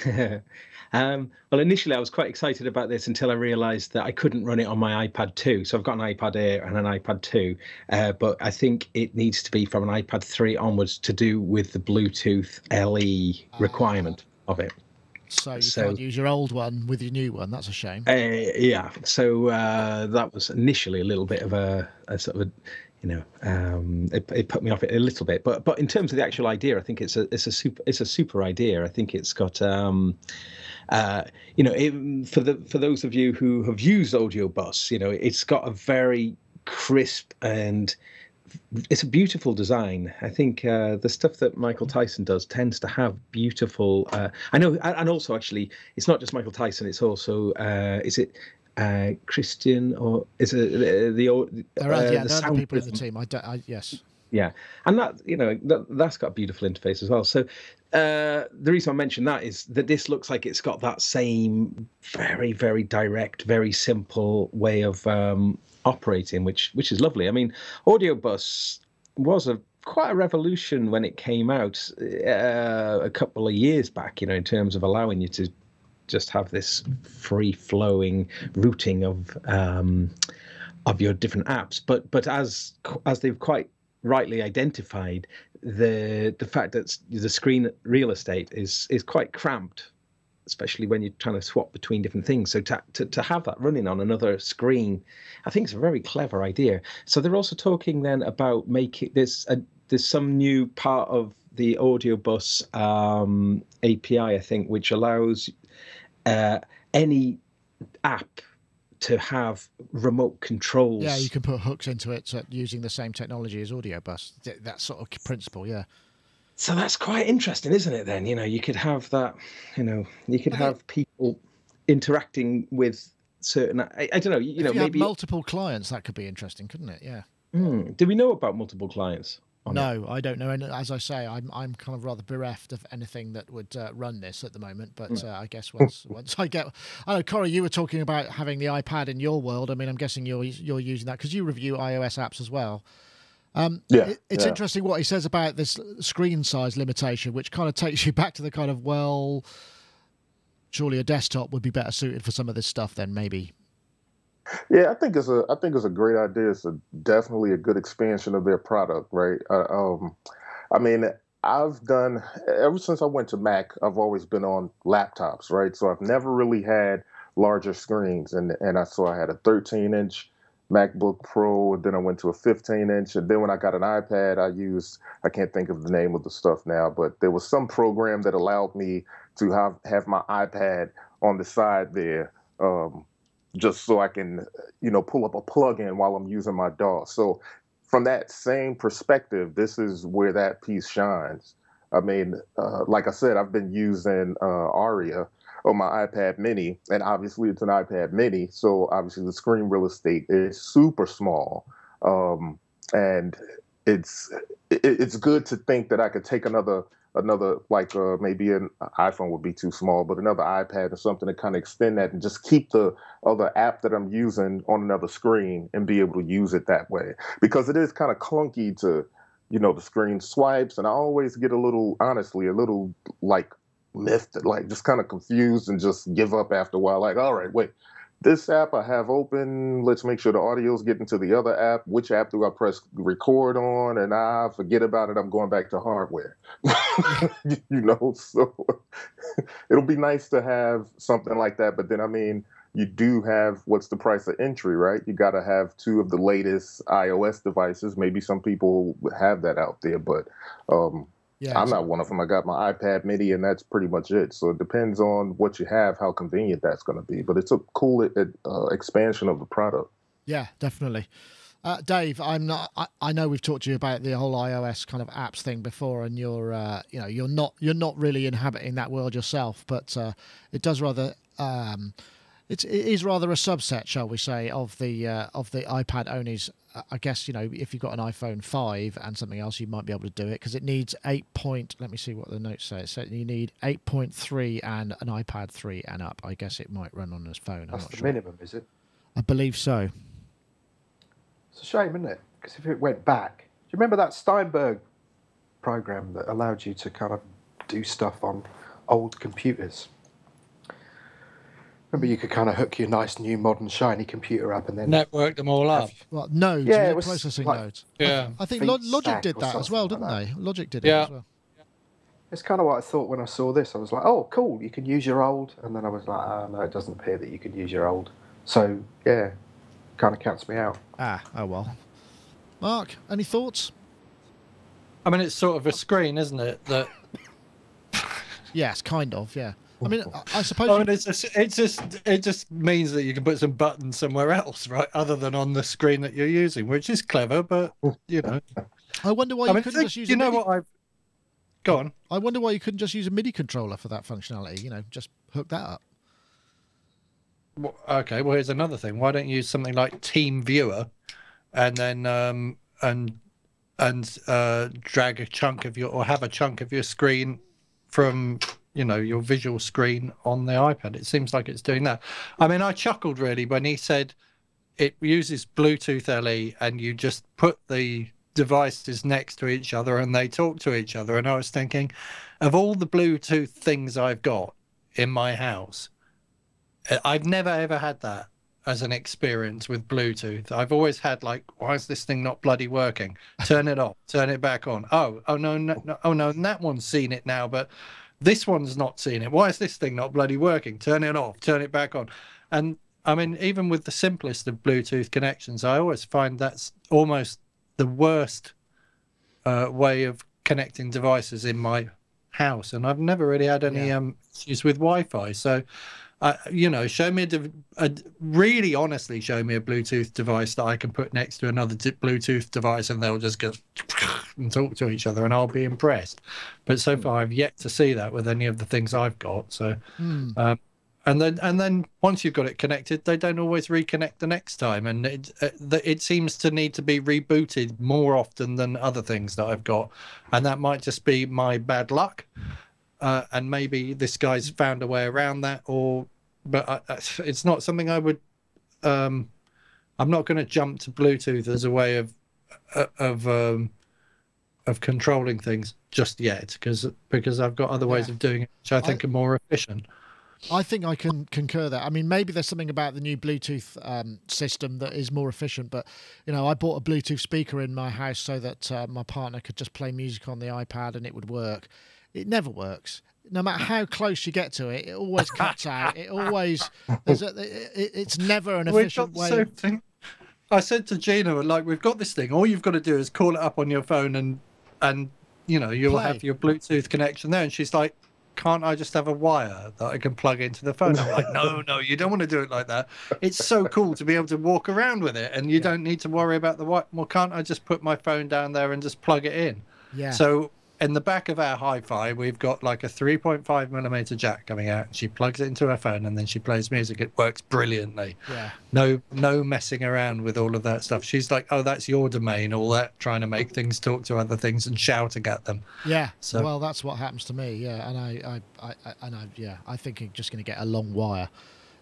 Speaker 3: Well, initially I was quite excited about this until I realized that I couldn't run it on my iPad 2. So I've got an iPad Air and an iPad 2, but I think it needs to be from an iPad 3 onwards to do with the Bluetooth LE requirement of it.
Speaker 2: So you can't use your old one with your new one. That's a shame.
Speaker 3: Yeah. So that was initially a little bit of a sort of a, you know, it put me off it a little bit, but in terms of the actual idea, I think it's a super idea. I think it's got you know, for those of you who have used AudioBus, you know, it's got a very crisp and it's a beautiful design. I think the stuff that Michael Tyson does tends to have beautiful. I know, and also actually, it's not just Michael Tyson. It's also is it Christian, or is it
Speaker 2: there are other people in the team. Yes.
Speaker 3: Yeah, and that, you know, that's got a beautiful interface as well. So the reason I mention that is that this looks like it's got that same very, very direct, very simple way of operating, which is lovely. I mean, AudioBus was quite a revolution when it came out a couple of years back, you know, in terms of allowing you to just have this free-flowing routing of your different apps. But as they've quite rightly identified, the fact that the screen real estate is quite cramped, especially when you're trying to swap between different things. So to have that running on another screen, I think it's a very clever idea. So they're also talking then about making this there's some new part of the AudioBus API, I think, which allows any app to have remote controls.
Speaker 2: Yeah, you can put hooks into it using the same technology as AudioBus. That sort of principle, yeah.
Speaker 3: So that's quite interesting, isn't it? Then, you know, you could have that. You know, you could have people interacting with certain. I don't know. You know,
Speaker 2: if you
Speaker 3: maybe
Speaker 2: have multiple clients, that could be interesting, couldn't it? Yeah.
Speaker 3: Do we know about multiple clients?
Speaker 2: No, I don't know. And as I say, I'm kind of rather bereft of anything that would run this at the moment. But I guess once I get, I know, Corey, you were talking about having the iPad in your world. I mean, I'm guessing you're using that because you review iOS apps as well. It's interesting what he says about this screen size limitation, which kind of takes you back to the kind of, well, surely a desktop would be better suited for some of this stuff then, maybe.
Speaker 5: Yeah, I think it's a great idea. It's definitely a good expansion of their product, right? I mean, I've done, ever since I went to Mac, I've always been on laptops, right? So I've never really had larger screens, and I had a 13-inch MacBook Pro, and then I went to a 15-inch. And then when I got an iPad, I can't think of the name of the stuff now, but there was some program that allowed me to have my iPad on the side there, just so I can, pull up a plugin while I'm using my DAW. So from that same perspective, this is where that piece shines. I mean, like I said, I've been using Aria on my iPad mini, and obviously it's an iPad mini, so obviously the screen real estate is super small, and it's good to think that I could take another like maybe an iPhone would be too small, but another iPad or something to kind of extend that and just keep the other app that I'm using on another screen and be able to use it that way, because it is kind of clunky to, the screen swipes, and I always get a little like miffed, like just kind of confused and just give up after a while. Like, all right, wait, this app I have open, let's make sure the audio's getting to the other app. Which app do I press record on? And I forget about it. I'm going back to hardware. So it'll be nice to have something like that. But then, I mean, you do have, what's the price of entry, right? You got to have 2 of the latest iOS devices. Maybe some people have that out there, but yeah, I'm not one of them. I got my iPad mini, and that's pretty much it. So it depends on what you have, how convenient that's going to be. But it's a cool expansion of the product.
Speaker 2: Yeah, definitely. Dave, I know we've talked to you about the whole iOS kind of apps thing before, and you're you're not really inhabiting that world yourself, but it does rather. It is rather a subset, shall we say, of the iPad onlys. I guess, if you've got an iPhone 5 and something else, you might be able to do it, because it needs 8 point. Let me see what the notes say. It said you need 8.3 and an iPad 3 and up. I guess it might run on his phone.
Speaker 4: That's the minimum, is it?
Speaker 2: I believe so.
Speaker 4: It's a shame, isn't it? Because if it went back, do you remember that Steinberg program that allowed you to kind of do stuff on old computers? Remember, you could kind of hook your nice new modern shiny computer up and then
Speaker 1: network them all up.
Speaker 2: Well, nodes,
Speaker 4: yeah, it was
Speaker 2: processing
Speaker 4: like,
Speaker 2: nodes.
Speaker 1: Yeah,
Speaker 2: I think Logic did that as well, didn't they? Logic did it as well.
Speaker 4: It's kind of what I thought when I saw this. I was like, oh, cool, you can use your old. And then I was like, oh, no, it doesn't appear that you can use your old. So, yeah, kind of counts me out.
Speaker 2: Ah, oh well. Mark, any thoughts?
Speaker 1: I mean, it's sort of a screen, isn't it? That.
Speaker 2: Yes, kind of, yeah. I mean, I suppose.
Speaker 1: I mean, it just means that you can put some buttons somewhere else, right, other than on the screen that you're using, which is clever. But
Speaker 2: I wonder why you couldn't just use.
Speaker 1: Go on.
Speaker 2: I wonder why you couldn't just use a MIDI controller for that functionality. Just hook that up.
Speaker 1: Well, okay. Well, here's another thing. Why don't you use something like Team Viewer, and then drag a chunk of or have a chunk of your screen from your visual screen on the iPad. It seems like it's doing that. I mean, I chuckled really when he said it uses Bluetooth LE and you just put the devices next to each other and they talk to each other. And I was thinking, of all the Bluetooth things I've got in my house, I've never ever had that as an experience with Bluetooth. I've always had like, why is this thing not bloody working? Turn it off, turn it back on. Oh no, and that one's seen it now, but this one's not seen it. Why is this thing not bloody working? Turn it off, turn it back on. And I mean, even with the simplest of Bluetooth connections, I always find that's almost the worst way of connecting devices in my house. And I've never really had any issues with Wi-Fi. So, show me really honestly show me a Bluetooth device that I can put next to another Bluetooth device and they'll just go and talk to each other and I'll be impressed. But so far I've yet to see that with any of the things I've got. So and then once you've got it connected, they don't always reconnect the next time, and it seems to need to be rebooted more often than other things that I've got, and that might just be my bad luck. And maybe this guy's found a way around that, but it's not something I would. I'm not going to jump to Bluetooth as a way of controlling things just yet, because I've got other ways of doing it, which I think are more efficient.
Speaker 2: I think I can concur that. I mean, maybe there's something about the new Bluetooth system that is more efficient, but I bought a Bluetooth speaker in my house so that my partner could just play music on the iPad and it would work. It never works. No matter how close you get to it, it always cuts out. It always it's never an efficient way.
Speaker 1: I said to Gina, like, we've got this thing. All you've got to do is call it up on your phone, and you know, you'll have your Bluetooth connection there. And she's like, can't I just have a wire that I can plug into the phone? I'm like, no, you don't want to do it like that. It's so cool to be able to walk around with it, and you don't need to worry about the wire. Well, can't I just put my phone down there and just plug it in?
Speaker 2: Yeah.
Speaker 1: So in the back of our hi-fi, we've got like a 3.5mm jack coming out. She plugs it into her phone, and then she plays music. It works brilliantly.
Speaker 2: Yeah.
Speaker 1: No messing around with all of that stuff. She's like, oh, that's your domain, all that trying to make things talk to other things and shouting at them.
Speaker 2: Yeah.
Speaker 1: So,
Speaker 2: well, that's what happens to me. Yeah. And I think I'm just going to get a long wire.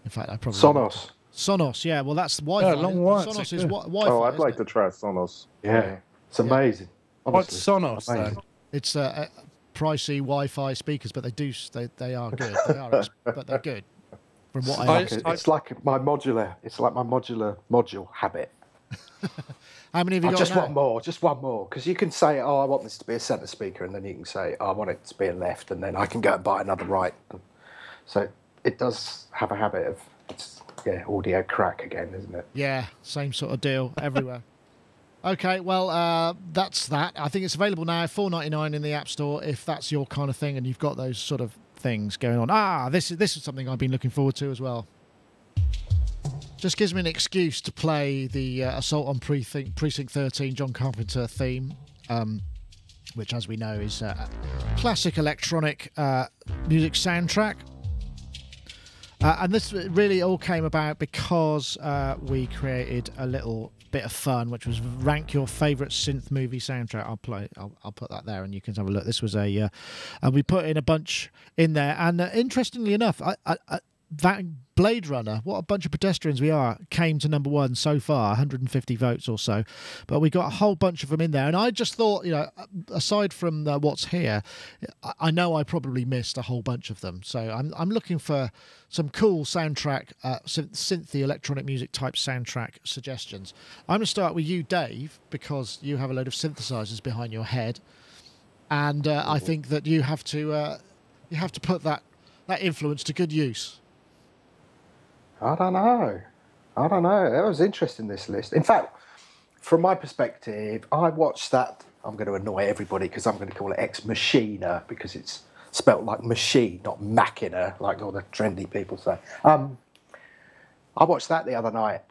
Speaker 2: In fact, I probably Sonos. Yeah. Well, that's Wi-Fi.
Speaker 1: Yeah, long wire.
Speaker 2: Sonos is Wi-Fi.
Speaker 5: Oh, I'd like to try Sonos.
Speaker 4: Yeah. It's amazing.
Speaker 1: What's Sonos though?
Speaker 2: It's pricey Wi-Fi speakers, but they are good. But they're good. From what
Speaker 4: it's like my modular module habit.
Speaker 2: How many have you got?
Speaker 4: Just one more, because you can say, oh, I want this to be a centre speaker, and then you can say, oh, I want it to be a left, and then I can go and buy another right. So it does have a habit of audio crack again, isn't it?
Speaker 2: Yeah, same sort of deal everywhere. Okay, well, that's that. I think it's available now, $4.99 in the App Store, if that's your kind of thing and you've got those sort of things going on. This is something I've been looking forward to as well. Just gives me an excuse to play the Assault on Precinct 13 John Carpenter theme, which, as we know, is a classic electronic music soundtrack. And this really all came about because we created a little bit of fun, which was rank your favourite synth movie soundtrack. I'll put that there, and you can have a look. This was and we put in a bunch in there, and interestingly enough, that Blade Runner, what a bunch of pedestrians we are, came to #1 so far, 150 votes or so. But we got a whole bunch of them in there. And I just thought, you know, aside from what's here, I know I probably missed a whole bunch of them. So I'm looking for some cool soundtrack, synthy electronic music type soundtrack suggestions. I'm going to start with you, Dave, because you have a load of synthesizers behind your head. And I think that you have to put that influence to good use.
Speaker 4: I don't know. That was interesting, this list. In fact, from my perspective, I watched that. I'm going to annoy everybody because I'm going to call it Ex Machina because it's spelt like machine, not machina, like all the trendy people say. I watched that the other night,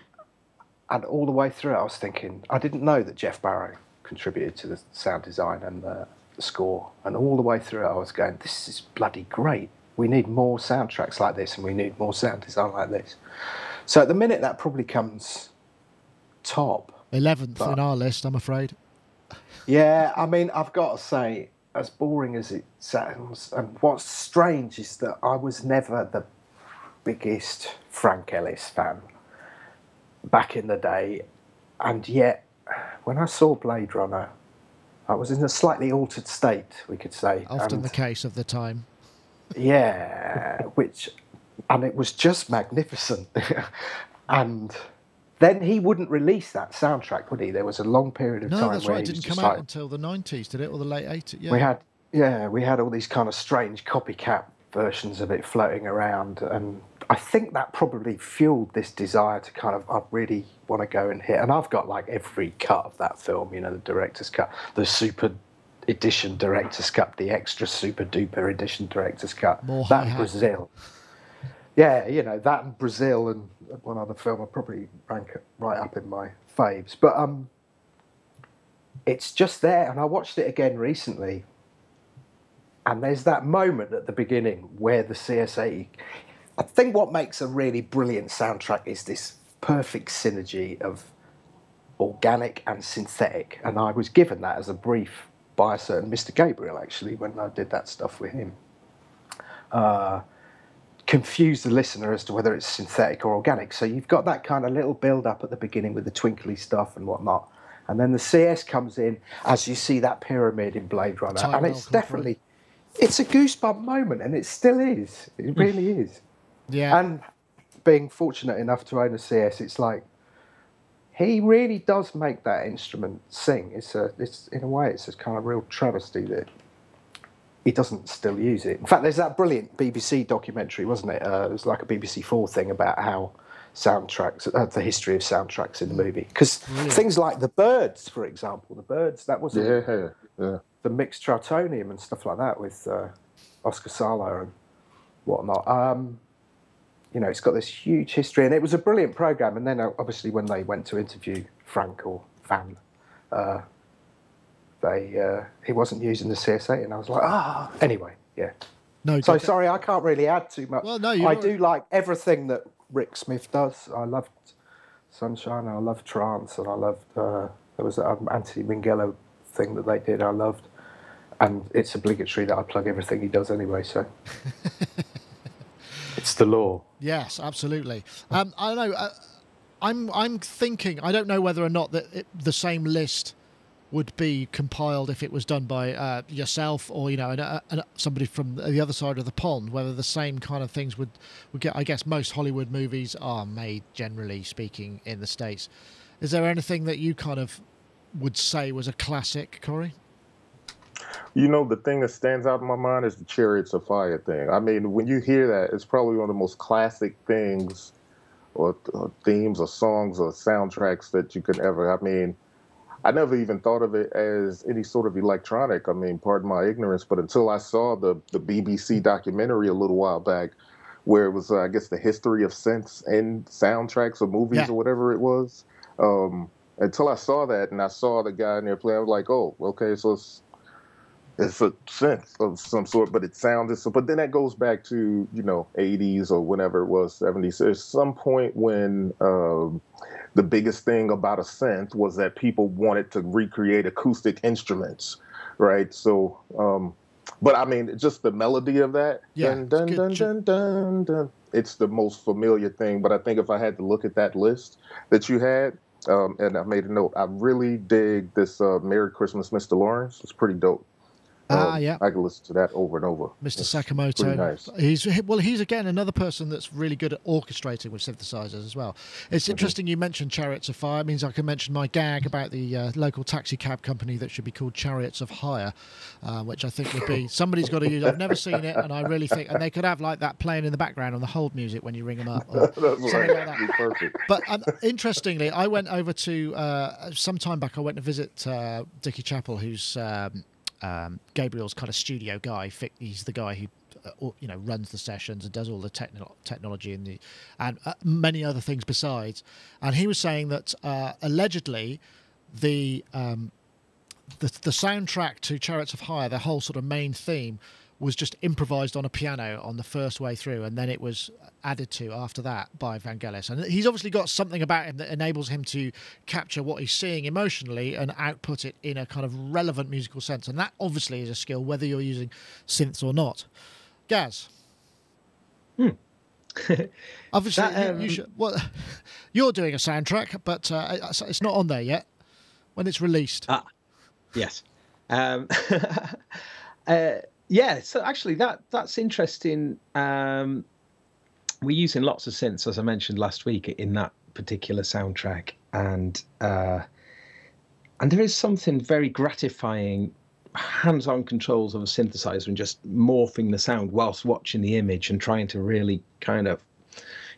Speaker 4: and all the way through it, I was thinking, I didn't know that Jeff Barrow contributed to the sound design and the score. And all the way through it, I was going, this is bloody great. We need more soundtracks like this, and we need more sound design like this. So at the minute, that probably comes top.
Speaker 2: 11th in our list, I'm afraid.
Speaker 4: Yeah, I mean, I've got to say, as boring as it sounds, and what's strange is that I was never the biggest Frank Ellis fan back in the day, and yet when I saw Blade Runner, I was in a slightly altered state, we could say.
Speaker 2: Often the case of the time.
Speaker 4: Yeah, and it was just magnificent. And then he wouldn't release that soundtrack, would he? There was a long period of time
Speaker 2: No, that's
Speaker 4: where
Speaker 2: right. It didn't come out until the 90s, did it? Or the late 80s? Yeah.
Speaker 4: We had all these kind of strange copycat versions of it floating around, and I think that probably fueled this desire to kind of, I really want to go and hit. And I've got like every cut of that film, you know, the director's cut, the super edition director's cut, the extra super duper edition director's cut, that and Brazil. Yeah, you know, that and Brazil and one other film I probably rank right up in my faves. But it's just there, and I watched it again recently, and there's that moment at the beginning where the CS80. I think what makes a really brilliant soundtrack is this perfect synergy of organic and synthetic, and I was given that as a brief by a certain Mr. Gabriel, actually, when I did that stuff with him. Confuse the listener as to whether it's synthetic or organic. So you've got that kind of little build-up at the beginning with the twinkly stuff and whatnot. And then the CS comes in as you see that pyramid in Blade Runner. And it's definitely, it's a goosebump moment, and it still is. It really is.
Speaker 2: Yeah.
Speaker 4: And being fortunate enough to own a CS, it's like, he really does make that instrument sing. It's in a way, it's a kind of real travesty that he doesn't still use it. In fact, there's that brilliant BBC documentary, wasn't it? It was like a BBC 4 thing about how soundtracks, the history of soundtracks in the movie. Because things like The Birds, for example, The Birds, that was the mixed Chartonium and stuff like that with Oscar Sala and whatnot. You know, it's got this huge history, and it was a brilliant program. And then obviously when they went to interview Frank or Van, he wasn't using the CS8, and I was like, anyway, yeah.
Speaker 2: No,
Speaker 4: so sorry, I can't really add too much.
Speaker 2: Well, no,
Speaker 4: I do like everything that Rick Smith does. I loved Sunshine, and I loved Trance, and I loved there was an Anthony Minghella thing that they did. I loved, and it's obligatory that I plug everything he does anyway. So it's the law.
Speaker 2: Yes, absolutely. I don't know. I'm thinking. I don't know whether or not that the same list would be compiled if it was done by yourself or, you know, somebody from the other side of the pond, whether the same kind of things would get. I guess most Hollywood movies are made, generally speaking, in the States. Is there anything that you kind of would say was a classic, Corey?
Speaker 5: You know, the thing that stands out in my mind is the Chariots of Fire thing. I mean, when you hear that, it's probably one of the most classic things or themes or songs or soundtracks that you could ever. I mean, I never even thought of it as any sort of electronic. I mean, pardon my ignorance, but until I saw the BBC documentary a little while back where it was, I guess, the history of synths in soundtracks or movies or whatever it was. Until I saw that and I saw the guy in there playing, I was like, oh, okay, so it's a synth of some sort, but it sounds. But then that goes back to, you know, 80s or whenever it was, 70s. There's some point when the biggest thing about a synth was that people wanted to recreate acoustic instruments, right? So, but I mean, just the melody of that, dun, dun, dun, dun, dun, dun, it's the most familiar thing. But I think if I had to look at that list that you had, and I made a note, I really dig this Merry Christmas, Mr. Lawrence. It's pretty dope.
Speaker 2: Yeah,
Speaker 5: I can listen to that over and over.
Speaker 2: Mr. Sakamoto.
Speaker 5: Nice.
Speaker 2: He's again another person that's really good at orchestrating with synthesizers as well. It's interesting you mentioned Chariots of Fire. It means I can mention my gag about the local taxi cab company that should be called Chariots of Hire, which I think would be somebody's got to use. I've never seen it, and I really think, and they could have like that playing in the background on the hold music when you ring them up, or something like that.
Speaker 5: Perfect.
Speaker 2: But interestingly, I went over to some time back. I went to visit Dickie Chappell, who's Gabriel's kind of studio guy. He's the guy who you know, runs the sessions and does all the technology and many other things besides. And he was saying that allegedly the soundtrack to Chariots of Fire, the whole sort of main theme, was just improvised on a piano on the first way through, and then it was added to after that by Vangelis. And he's obviously got something about him that enables him to capture what he's seeing emotionally and output it in a kind of relevant musical sense. And that obviously is a skill, whether you're using synths or not. Gaz? Obviously, you should, well, you're doing a soundtrack, but it's not on there yet. When it's released.
Speaker 3: Yes. Yeah, so actually that's interesting. We're using lots of synths, as I mentioned last week, in that particular soundtrack, and there is something very gratifying, hands-on controls of a synthesizer and just morphing the sound whilst watching the image and trying to really kind of,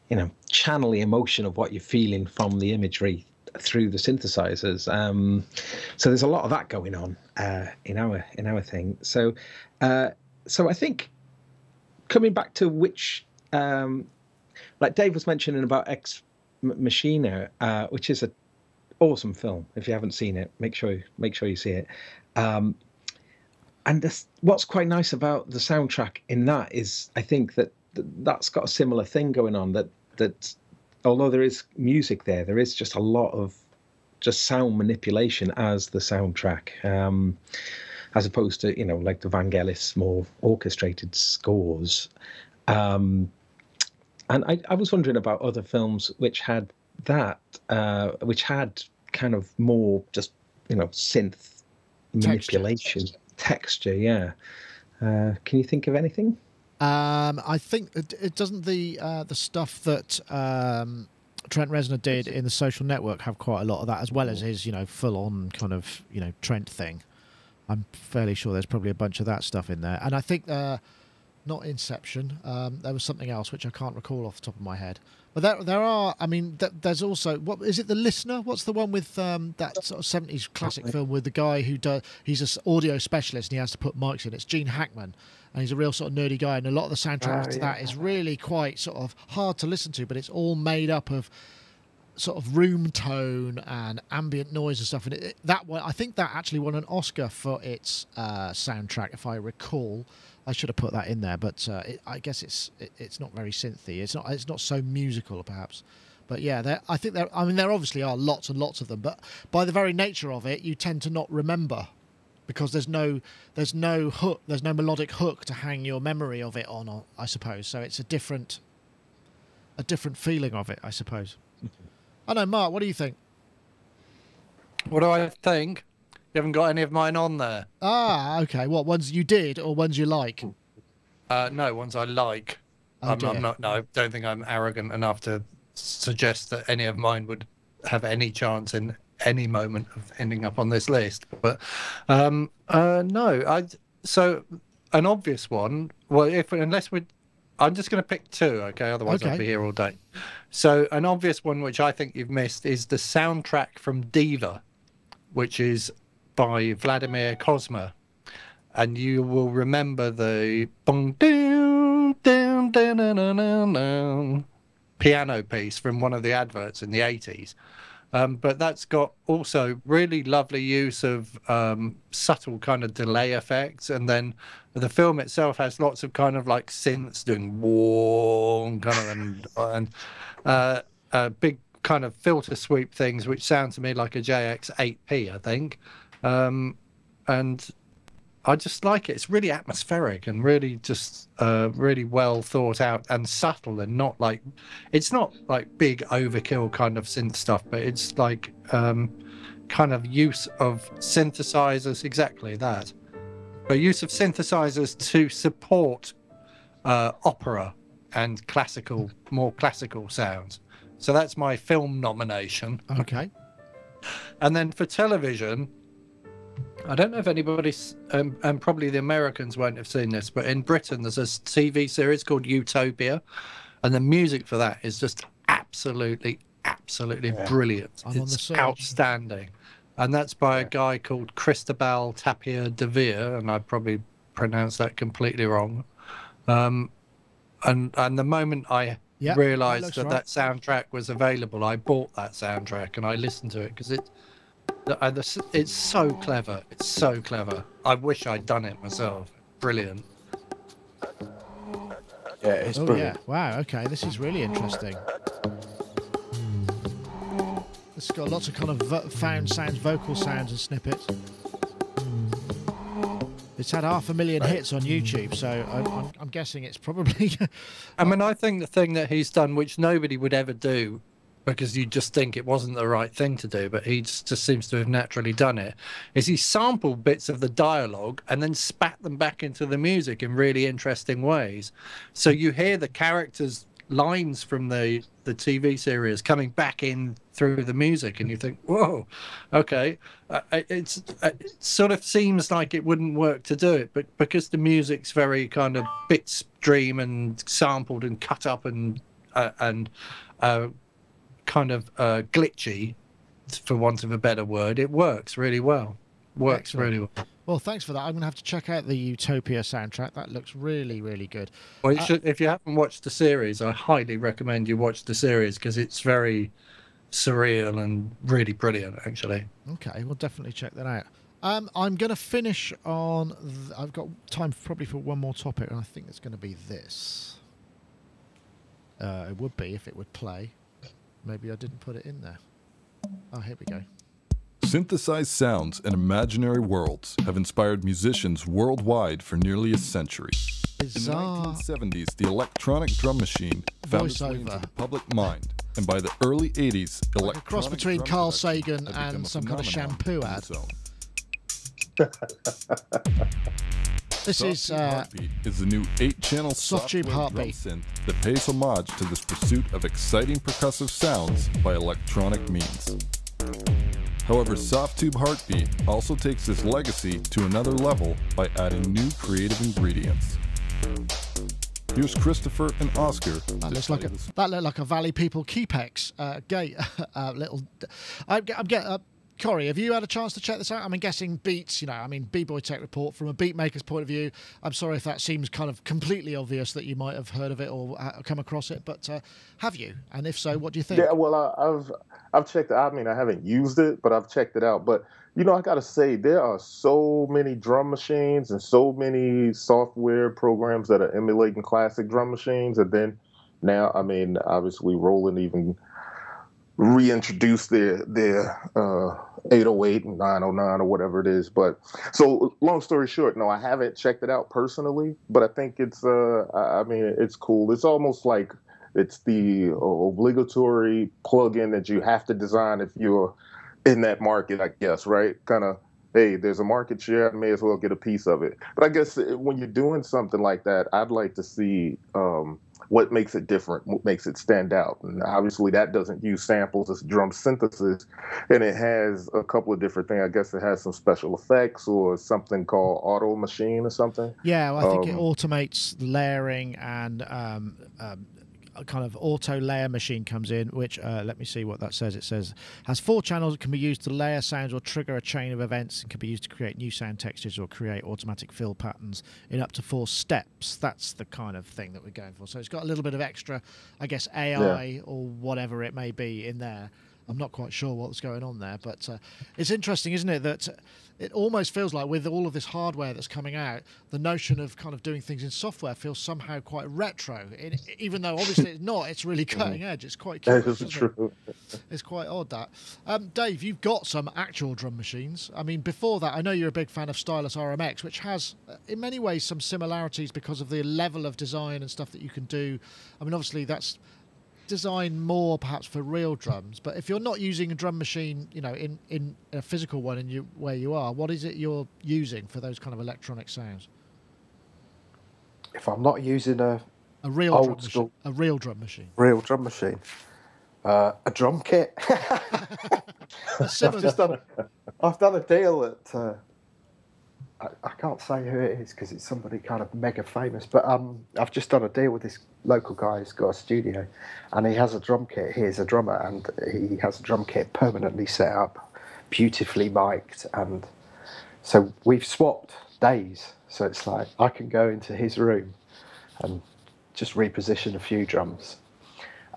Speaker 3: you know, channel the emotion of what you're feeling from the imagery through the synthesizers. So there's a lot of that going on in our thing. So I think coming back to which, like Dave was mentioning about Ex Machina, which is an awesome film. If you haven't seen it, make sure you see it. And what's quite nice about the soundtrack in that is I think that's got a similar thing going on, that although there is music there is just a lot of just sound manipulation as the soundtrack, as opposed to, you know, like the Vangelis more orchestrated scores. And I was wondering about other films which had that, which had kind of more just, you know, synth manipulation, texture. Yeah. Can you think of anything?
Speaker 2: I think it doesn't the stuff that Trent Reznor did in The Social Network have quite a lot of that, as well as his, you know, full-on kind of, you know, Trent thing. I'm fairly sure there's probably a bunch of that stuff in there. And I think Not Inception. There was something else which I can't recall off the top of my head. But there are. I mean, there's also, what is it? The Listener. What's the one with that sort of 70s classic film with the guy who does? He's an audio specialist and he has to put mics in. It's Gene Hackman, and he's a real sort of nerdy guy. And a lot of the soundtracks to that is really quite sort of hard to listen to, but it's all made up of sort of room tone and ambient noise and stuff. And that one, I think that actually won an Oscar for its soundtrack, if I recall. I should have put that in there, but I guess it's not very synthy. It's not so musical, perhaps. But yeah, I think there obviously are lots and lots of them, but by the very nature of it, you tend to not remember because there's no hook, there's no melodic hook to hang your memory of it on, I suppose. So it's a different feeling of it, I suppose. I know, Mark. What do you think?
Speaker 1: What do I think? You haven't got any of mine on there.
Speaker 2: Ah, okay. What ones you did or ones you like?
Speaker 1: No, ones I like.
Speaker 2: Oh,
Speaker 1: I'm not. No, I don't think I'm arrogant enough to suggest that any of mine would have any chance in any moment of ending up on this list. But no. So an obvious one. Well, I'm just going to pick two, okay? Otherwise, I'll be here all day. So an obvious one, which I think you've missed, is the soundtrack from Diva, which is by Vladimir Kozma. And you will remember the bong, down, down, down, down, down, down, piano piece from one of the adverts in the 80s. But that's got also really lovely use of subtle kind of delay effects, and then the film itself has lots of kind of like synths doing whoa kind of and big kind of filter sweep things, which sound to me like a JX8P, I think. And I just like it. It's really atmospheric and really just really well thought out and subtle, and not like, it's not like big overkill kind of synth stuff, but it's like kind of use of synthesizers, exactly that. But use of synthesizers to support opera and more classical sounds. So that's my film nomination.
Speaker 2: Okay.
Speaker 1: And then for television, I don't know if anybody's, and probably the Americans won't have seen this, but in Britain there's a TV series called Utopia, and the music for that is just absolutely brilliant. It's outstanding. And that's by a guy called Cristobal Tapia de Vere, and I probably pronounced that completely wrong. And the moment I realised that soundtrack was available, I bought that soundtrack and I listened to it because it's so clever. It's so clever. I wish I'd done it myself. Brilliant.
Speaker 4: Yeah, it's brilliant.
Speaker 2: Yeah. Wow. Okay, this is really interesting. It's got lots of kind of found sounds, vocal sounds, and snippets. It's had 500,000 hits on YouTube, so I'm guessing it's probably.
Speaker 1: I mean, I think the thing that he's done, which nobody would ever do, because you just think it wasn't the right thing to do, but he just seems to have naturally done it, is he sampled bits of the dialogue and then spat them back into the music in really interesting ways. So you hear the characters' lines from the TV series coming back in through the music, and you think, whoa, okay. It sort of seems like it wouldn't work to do it, but because the music's very kind of bit stream and sampled and cut up and kind of glitchy, for want of a better word, it works really well. Really well.
Speaker 2: Well, thanks for that. I'm going to have to check out the Utopia soundtrack. That looks really, really good.
Speaker 1: Well, if you haven't watched the series, I highly recommend you watch the series because it's very surreal and really brilliant, actually. Okay,
Speaker 2: we'll definitely check that out. I'm going to finish on... I've got time probably for one more topic, and I think it's going to be this. It would be if it would play. Maybe I didn't put it in there. Oh, here we go.
Speaker 8: Synthesized sounds and imaginary worlds have inspired musicians worldwide for nearly a century.
Speaker 2: Bizarre.
Speaker 8: In the 1970s, the electronic drum machine found its way into the public mind, and by the early 80s,
Speaker 2: like a cross between Carl Sagan and some kind of shampoo ad. This is
Speaker 8: Heartbeat is the new 8-channel
Speaker 2: Softube Heartbeat
Speaker 8: synth that pays homage to this pursuit of exciting percussive sounds by electronic means. However, Softube Heartbeat also takes this legacy to another level by adding new creative ingredients. Here's Christopher and Oscar.
Speaker 2: That looks like a Valley People Keepex gate. Little. Corey, have you had a chance to check this out? I'm guessing Beats, B-Boy Tech Report from a beat maker's point of view. I'm sorry if that seems kind of completely obvious that you might have heard of it or come across it, but have you? And if so, what do you think?
Speaker 5: Yeah, well, I've checked it. I mean, I haven't used it, but I've checked it out. But I got to say, there are so many drum machines and so many software programs that are emulating classic drum machines. And then now, I mean, obviously, Roland even reintroduced their 808 and 909 or whatever it is. But so long story short, no, I haven't checked it out personally, but I think it's it's cool. It's almost like it's the obligatory plugin that you have to design if you're in that market, I guess, right? Kind of, hey, there's a market share, I may as well get a piece of it. But I guess when you're doing something like that, I'd like to see what makes it different, what makes it stand out. And obviously that doesn't use samples, it's drum synthesis, and it has a couple of different things. I guess it has some special effects or something called auto machine or something.
Speaker 2: Yeah, well, I think it automates layering and a kind of auto layer machine comes in, which let me see what that says. It says has 4 channels that can be used to layer sounds or trigger a chain of events, and can be used to create new sound textures or create automatic fill patterns in up to 4 steps. That's the kind of thing that we're going for. So it's got a little bit of extra, I guess, AI or whatever it may be in there. I'm not quite sure what's going on there, but it's interesting, isn't it, that it almost feels like with all of this hardware that's coming out, the notion of kind of doing things in software feels somehow quite retro, even though obviously it's not. It's really cutting edge. It's quite curious, isn't it? It's quite odd, that. Dave, you've got some actual drum machines. I mean, before that, I know you're a big fan of Stylus RMX, which has, in many ways, some similarities because of the level of design and stuff that you can do. I mean, obviously, that's designed more perhaps for real drums, but if you're not using a drum machine, in a physical one where you are, what is it you're using for those kind of electronic sounds?
Speaker 4: If I'm not using a
Speaker 2: real drum machine, a real drum machine, a drum kit. I've done a deal at I can't say who it is because it's somebody kind of mega famous, but I've just done a deal with this local guy who's got a studio, and he has a drum kit. He is a drummer, and he has a drum kit permanently set up, beautifully mic'd, and so we've swapped days. So it's like I can go into his room and just reposition a few drums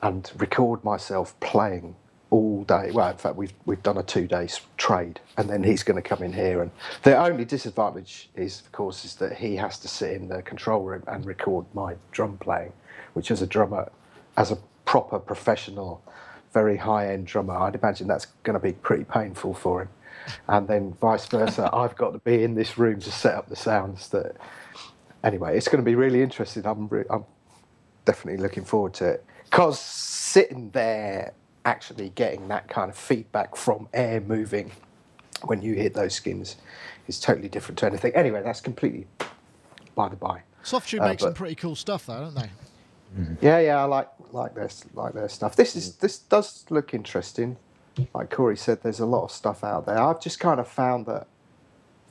Speaker 2: and record myself playing all day. Well, in fact, we've done a 2-day trade, and then he's going to come in here. And the only disadvantage is, of course, is that he has to sit in the control room and record my drum playing, which as a drummer, as a proper professional, very high-end drummer, I'd imagine that's going to be pretty painful for him. And then vice versa, I've got to be in this room to set up the sounds. That anyway, it's going to be really interesting. I'm definitely looking forward to it, because sitting there actually getting that kind of feedback from air moving when you hit those skins is totally different to anything. Anyway, that's completely by the by. Softube makes some pretty cool stuff, though, don't they?
Speaker 4: Yeah, I like their stuff. This does look interesting. Like Corey said, there's a lot of stuff out there. I've just kind of found that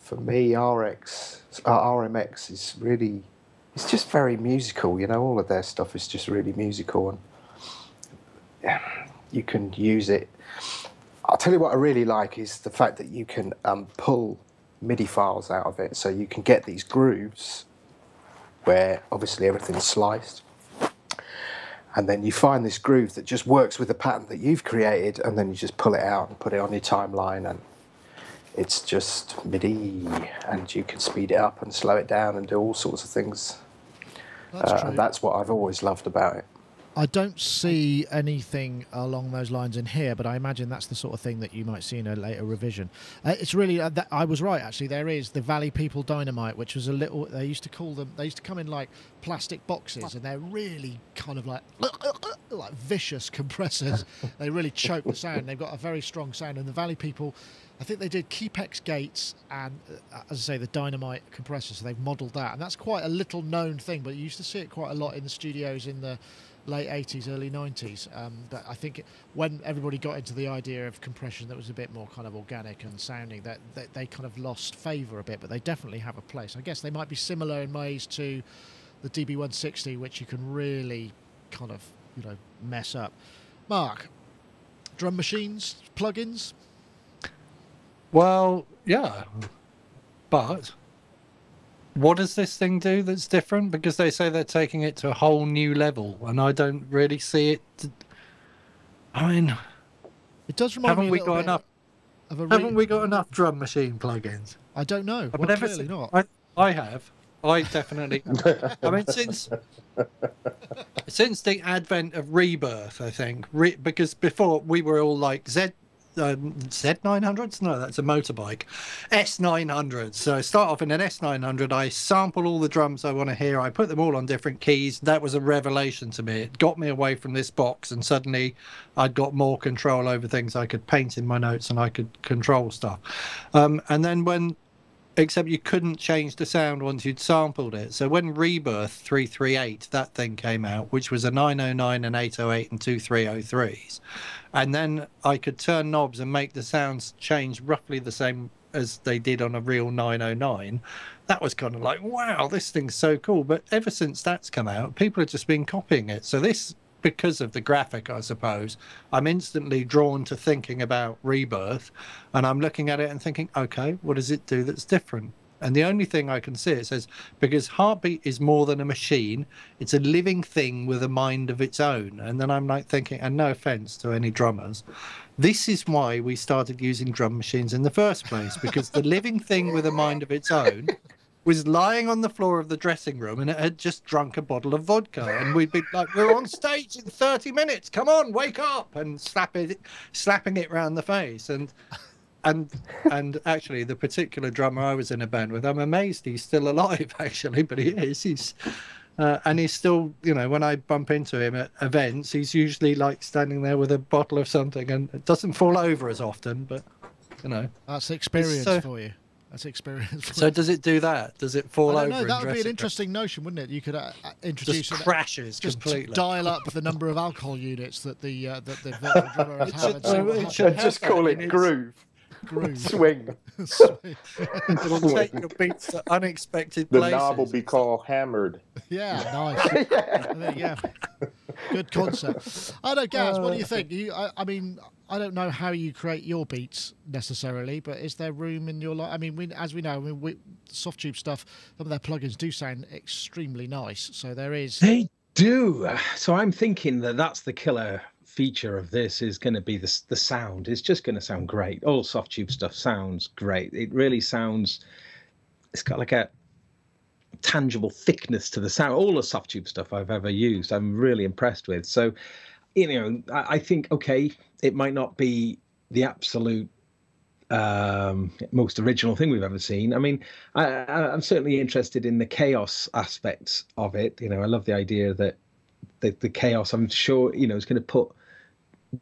Speaker 4: for me, RMX is really, it's just very musical. All of their stuff is just really musical, and you can use it. I'll tell you what I really like is the fact that you can pull MIDI files out of it, so you can get these grooves where obviously everything's sliced, and then you find this groove that just works with the pattern that you've created, and then you just pull it out and put it on your timeline, and it's just MIDI, and you can speed it up and slow it down and do all sorts of things. And that's what I've always loved about it.
Speaker 2: I don't see anything along those lines in here, but I imagine that's the sort of thing that you might see in a later revision. It's really, I was right, actually. There is the Valley People Dynamite, which was a little, they used to call them, they used to come in like plastic boxes, and they're really kind of like vicious compressors. They really choke the sound. They've got a very strong sound. And the Valley People, I think they did Keepex gates and, as I say, the Dynamite compressor, so they've modelled that. And that's quite a little known thing, but you used to see it quite a lot in the studios in the late 80s, early 90s. But I think when everybody got into the idea of compression that was a bit more kind of organic and sounding, that they kind of lost favour a bit, but they definitely have a place. I guess they might be similar in ways to the DB160, which you can really kind of, you know, mess up. Mark, drum machines, plugins?
Speaker 1: Well, yeah, but what does this thing do that's different? Because they say they're taking it to a whole new level, and I don't really see it. I mean,
Speaker 2: it does remind me a little bit of a
Speaker 1: haven't we got enough drum machine plugins?
Speaker 2: I don't know.
Speaker 1: Well,
Speaker 2: Well, clearly not.
Speaker 1: I have. I definitely have. I mean, since the advent of Rebirth, I think, because before we were all like Z900s? No, that's a motorbike. S900s. So I start off in an S900. I sample all the drums I want to hear. I put them all on different keys. That was a revelation to me. It got me away from this box, and suddenly I'd got more control over things. I could paint in my notes and I could control stuff. And then except you couldn't change the sound once you'd sampled it. So when Rebirth 338, that thing came out, which was a 909 and 808 and two 303s, and then I could turn knobs and make the sounds change roughly the same as they did on a real 909. That was kind of like, wow, this thing's so cool. But ever since that's come out, people have just been copying it. So this, because of the graphic, I suppose, I'm instantly drawn to thinking about Rebirth, and I'm looking at it and thinking, okay, what does it do that's different? And the only thing I can see, it says, because Heartbeat is more than a machine, it's a living thing with a mind of its own. And then I'm like thinking, and no offense to any drummers, this is why we started using drum machines in the first place, because the living thing with a mind of its own was lying on the floor of the dressing room, and it had just drunk a bottle of vodka, and we'd be like, we're on stage in 30 minutes, come on, wake up, and slapping it round the face. And actually, the particular drummer I was in a band with, I'm amazed he's still alive, actually, but he is. And he's still, you know, when I bump into him at events, he's usually like standing there with a bottle of something, and it doesn't fall over as often, but, you know.
Speaker 2: That's experience for you. That's experience.
Speaker 1: So does it do that? Does it fall over?
Speaker 2: No, that would be an interesting notion, wouldn't it? You could introduce
Speaker 1: just crashes completely.
Speaker 2: Dial up the number of alcohol units that the virtual drummer has.
Speaker 4: Just call it groove. Swing.
Speaker 1: It'll take your beats to unexpected places.
Speaker 5: The knob will be called hammered.
Speaker 2: Yeah, nice. Yeah. Good concept. I don't know, Gaz, what do you think? I mean, I don't know how you create your beats necessarily, but is there room in your life? I mean, as we know, Softube stuff, some of their plugins do sound extremely nice. So there is.
Speaker 3: They do. So I'm thinking that's the killer feature of this is going to be the sound. It's just going to sound great. All Softube stuff sounds great. It really sounds, it's got like a tangible thickness to the sound. All the Softube stuff I've ever used, I'm really impressed with. So, you know, I think, okay, it might not be the absolute most original thing we've ever seen. I mean, I'm certainly interested in the chaos aspects of it. You know, I love the idea that the chaos, I'm sure, you know, is going to put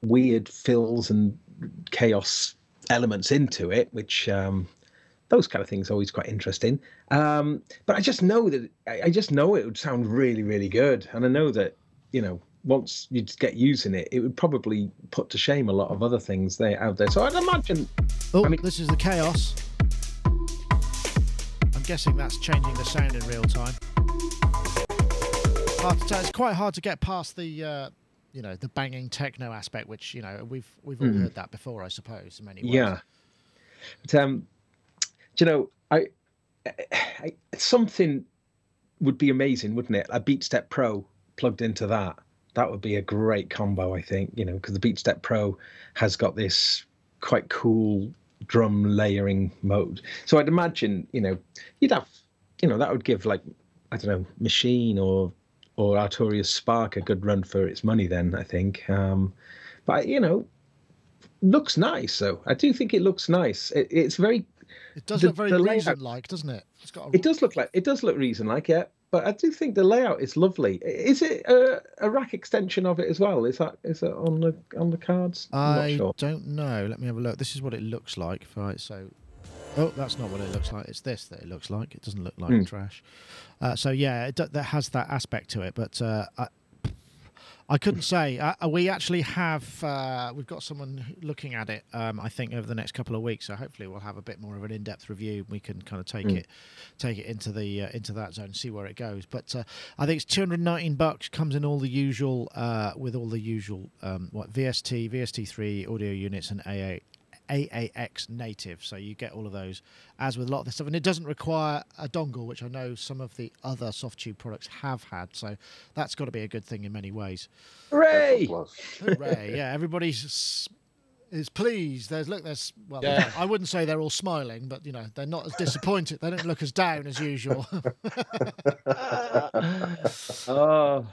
Speaker 3: weird fills and chaos elements into it, which those kind of things are always quite interesting. But I just know it would sound really, really good. And I know that, you know, once you get using it, it would probably put to shame a lot of other things out there. So I'd imagine.
Speaker 2: Oh, I mean, this is the chaos. I'm guessing that's changing the sound in real time. It's quite hard to get past the, you know, the banging techno aspect, which, you know, we've all heard that before, I suppose, in many ways.
Speaker 3: Yeah. But, you know, I something would be amazing, wouldn't it? A BeatStep Pro plugged into that. That would be a great combo, I think, you know, because the BeatStep Pro has got this quite cool drum layering mode. So I'd imagine, you know, you'd have, you know, that would give, like, I don't know, Machine or Arturia Spark a good run for its money then, I think. But, you know, looks nice, though. I do think it looks nice. It's very...
Speaker 2: It does look very Reason-like, doesn't it?
Speaker 3: It does look Reason-like, yeah. But I do think the layout is lovely. Is it a rack extension of it as well? Is that on the cards?
Speaker 2: I don't know. Let me have a look. This is what it looks like. Oh, that's not what it looks like. It's this that it looks like. It doesn't look like trash. So yeah, that has that aspect to it. But I couldn't say. We actually have, we've got someone looking at it, I think, over the next couple of weeks. So hopefully we'll have a bit more of an in-depth review. We can kind of take it into that zone and see where it goes. But I think it's $219. Comes in all the usual, with all the usual, VST, VST3 audio units and AAX native, so you get all of those, as with a lot of this stuff, and it doesn't require a dongle, which I know some of the other Softube products have had, so that's got to be a good thing in many ways.
Speaker 3: Hooray!
Speaker 2: Hooray! Yeah, everybody's is pleased. Yeah. I wouldn't say they're all smiling, but you know, they're not as disappointed. They don't look as down as usual.
Speaker 3: Oh.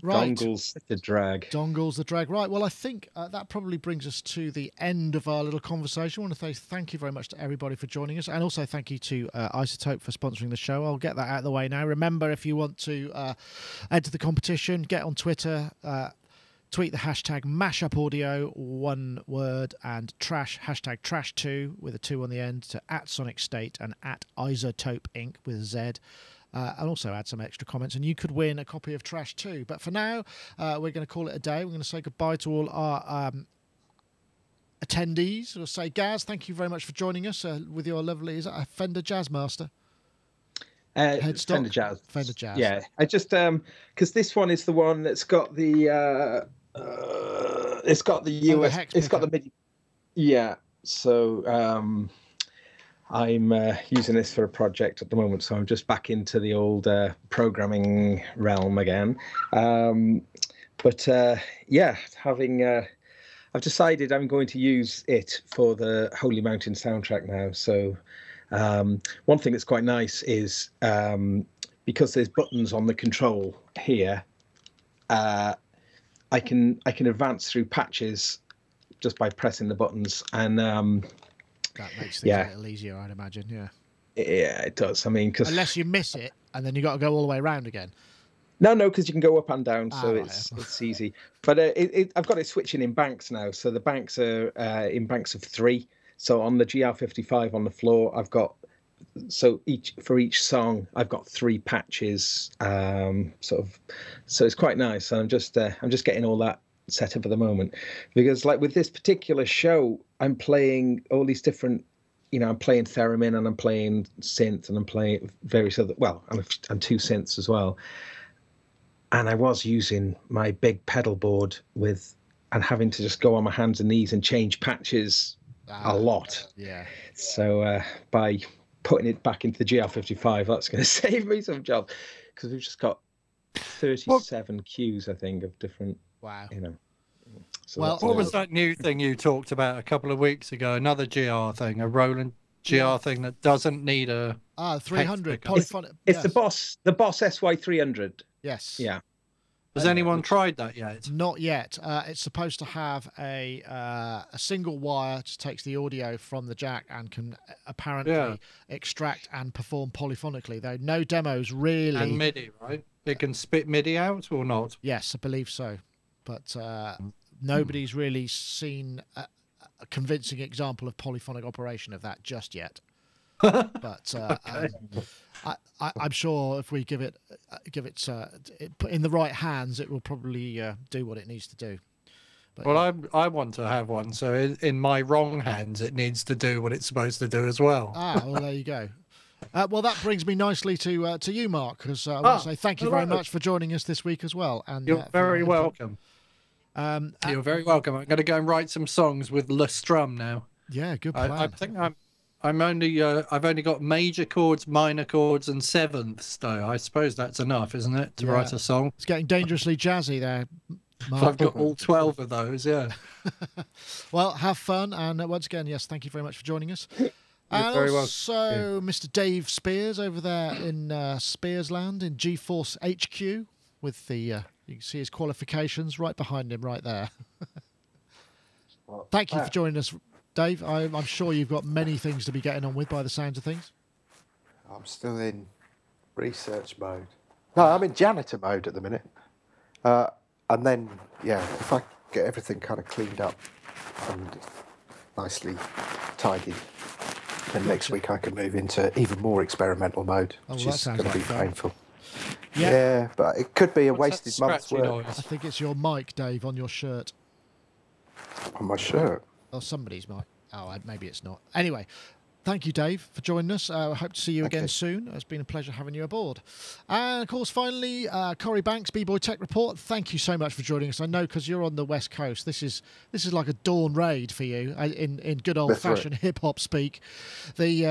Speaker 2: Right.
Speaker 3: Dongles the drag.
Speaker 2: Dongles the drag. Right. Well, I think that probably brings us to the end of our little conversation. I want to say thank you very much to everybody for joining us, and also thank you to iZotope for sponsoring the show. I'll get that out of the way now. Remember, if you want to enter the competition, get on Twitter, tweet the hashtag #MashupAudio, one word, and hashtag trash2 with a 2 on the end, to @SonicState and @iZotope Inc. with a Z. And also add some extra comments, and you could win a copy of Trash 2. But for now, we're going to call it a day. We're going to say goodbye to all our attendees. We'll say, Gaz, thank you very much for joining us with your lovely, is that a Fender Jazzmaster? Headstock?
Speaker 3: Fender Jazz.
Speaker 2: Fender Jazz.
Speaker 3: Yeah, I just because this one is the one that's got the it's got the US, it's got the MIDI. Yeah, so. I'm using this for a project at the moment, so I'm just back into the old programming realm again. But yeah, I've decided I'm going to use it for the Holy Mountain soundtrack now. So one thing that's quite nice is because there's buttons on the control here, I can advance through patches just by pressing the buttons, and
Speaker 2: that makes things a little easier, I'd imagine. Yeah,
Speaker 3: it does. I mean, because
Speaker 2: unless you miss it, and then you got to go all the way around again.
Speaker 3: No, because you can go up and down, so it's easy. But I've got it switching in banks now, so the banks are in banks of 3. So on the GR55 on the floor, I've got for each song I've got 3 patches, so it's quite nice. And I'm just getting all that set up at the moment, because like with this particular show, I'm playing all these different, I'm playing theremin, and I'm playing synth, and I'm playing various other, I'm 2 synths as well, and I was using my big pedal board and having to just go on my hands and knees and change patches a lot.
Speaker 2: Yeah.
Speaker 3: So by putting it back into the GR55, that's going to save me some job, because we've just got 37 cues, I think, of different.
Speaker 2: Wow.
Speaker 3: So
Speaker 1: what was that new thing you talked about a couple of weeks ago? Another GR thing, a Roland GR thing that doesn't need a
Speaker 2: 300 polyphonic.
Speaker 3: It's the Boss SY300.
Speaker 2: Yes.
Speaker 3: Yeah.
Speaker 1: Has anyone tried that yet?
Speaker 2: Not yet. It's supposed to have a single wire, just takes the audio from the jack and can apparently extract and perform polyphonically, though no demos really.
Speaker 1: And MIDI, right? It can spit MIDI out or not?
Speaker 2: Yes, I believe so. But nobody's really seen a convincing example of polyphonic operation of that just yet. But I'm sure if we give it in the right hands, it will probably do what it needs to do. But,
Speaker 1: well, I want to have one, so in my wrong hands, it needs to do what it's supposed to do as well.
Speaker 2: Well, there you go. Well, that brings me nicely to you, Mark, because I want to say thank you very much for joining us this week as well. And
Speaker 1: you're very welcome. You're very welcome. I'm going to go and write some songs with Strum now.
Speaker 2: Yeah, good plan.
Speaker 1: I think I've only got major chords, minor chords, and sevenths, though. I suppose that's enough, isn't it, to write a song?
Speaker 2: It's getting dangerously jazzy there, Mark.
Speaker 1: I've got all 12 of those, yeah.
Speaker 2: Well, have fun, and once again, yes, thank you very much for joining us.
Speaker 1: You're very welcome.
Speaker 2: So, Mr. Dave Spears over there in Spearsland in GeForce HQ with the you can see his qualifications right behind him, right there. Thank you for joining us, Dave. I'm sure you've got many things to be getting on with by the sounds of things.
Speaker 4: I'm still in research mode. No, I'm in janitor mode at the minute. And then, if I get everything kind of cleaned up and nicely tidied, then next week I can move into even more experimental mode, which is going to be painful. Yeah, but it could be a
Speaker 1: What's that
Speaker 4: wasted month's
Speaker 1: scratchy
Speaker 4: work.
Speaker 1: noise?
Speaker 2: I think it's your mic, Dave, on your shirt.
Speaker 4: On my shirt.
Speaker 2: Or somebody's mic. Oh, maybe it's not. Anyway, thank you, Dave, for joining us. I hope to see you again soon. It's been a pleasure having you aboard. And, of course, finally, Corey Banks, B-Boy Tech Report, thank you so much for joining us. I know because you're on the West Coast, this is like a dawn raid for you in good old-fashioned hip-hop speak. Thank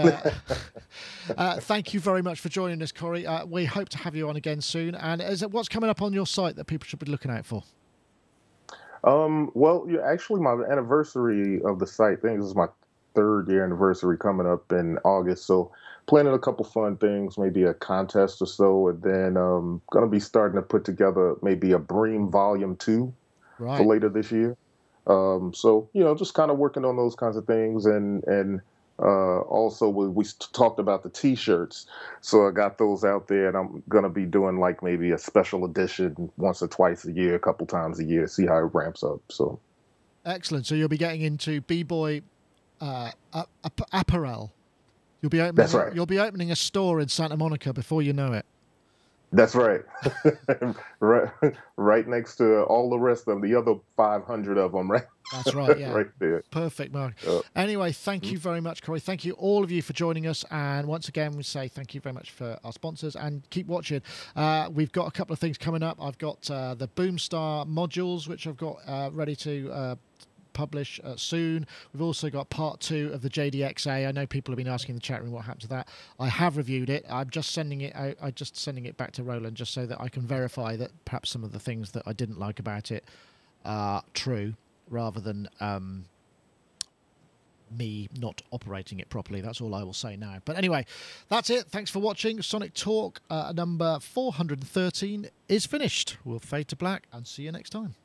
Speaker 2: you very much for joining us, Corey. We hope to have you on again soon. And what's coming up on your site that people should be looking out for?
Speaker 5: Well, actually, my anniversary of the site, I think this is my 3rd year anniversary coming up in August. So planning a couple fun things, maybe a contest or so, and then going to be starting to put together maybe a Bream Volume 2 for later this year. So, just kind of working on those kinds of things. And also we talked about the T-shirts. So I got those out there, and I'm going to be doing like maybe a special edition once or twice a year, a couple times a year, see how it ramps up. So
Speaker 2: excellent. So you'll be getting into B-Boy apparel. You'll be opening. That's right. You'll be opening a store in Santa Monica before you know it.
Speaker 5: That's right. right next to all the rest of the other 500 of them. Right.
Speaker 2: That's right. Yeah.
Speaker 5: Right there.
Speaker 2: Perfect, Mark. Anyway, thank you very much, Corey. Thank you all of you for joining us. And once again, we say thank you very much for our sponsors, and keep watching. We've got a couple of things coming up. I've got the Boomstar modules, which I've got ready to publish soon. We've also got part 2 of the JDXA. I know people have been asking in the chat room what happened to that. I have reviewed it. I'm just sending it out. I'm just sending it back to Roland just so that I can verify that perhaps some of the things that I didn't like about it are true, rather than me not operating it properly. That's all I will say now. But anyway, that's it. Thanks for watching. Sonic Talk number 413 is finished. We'll fade to black and see you next time.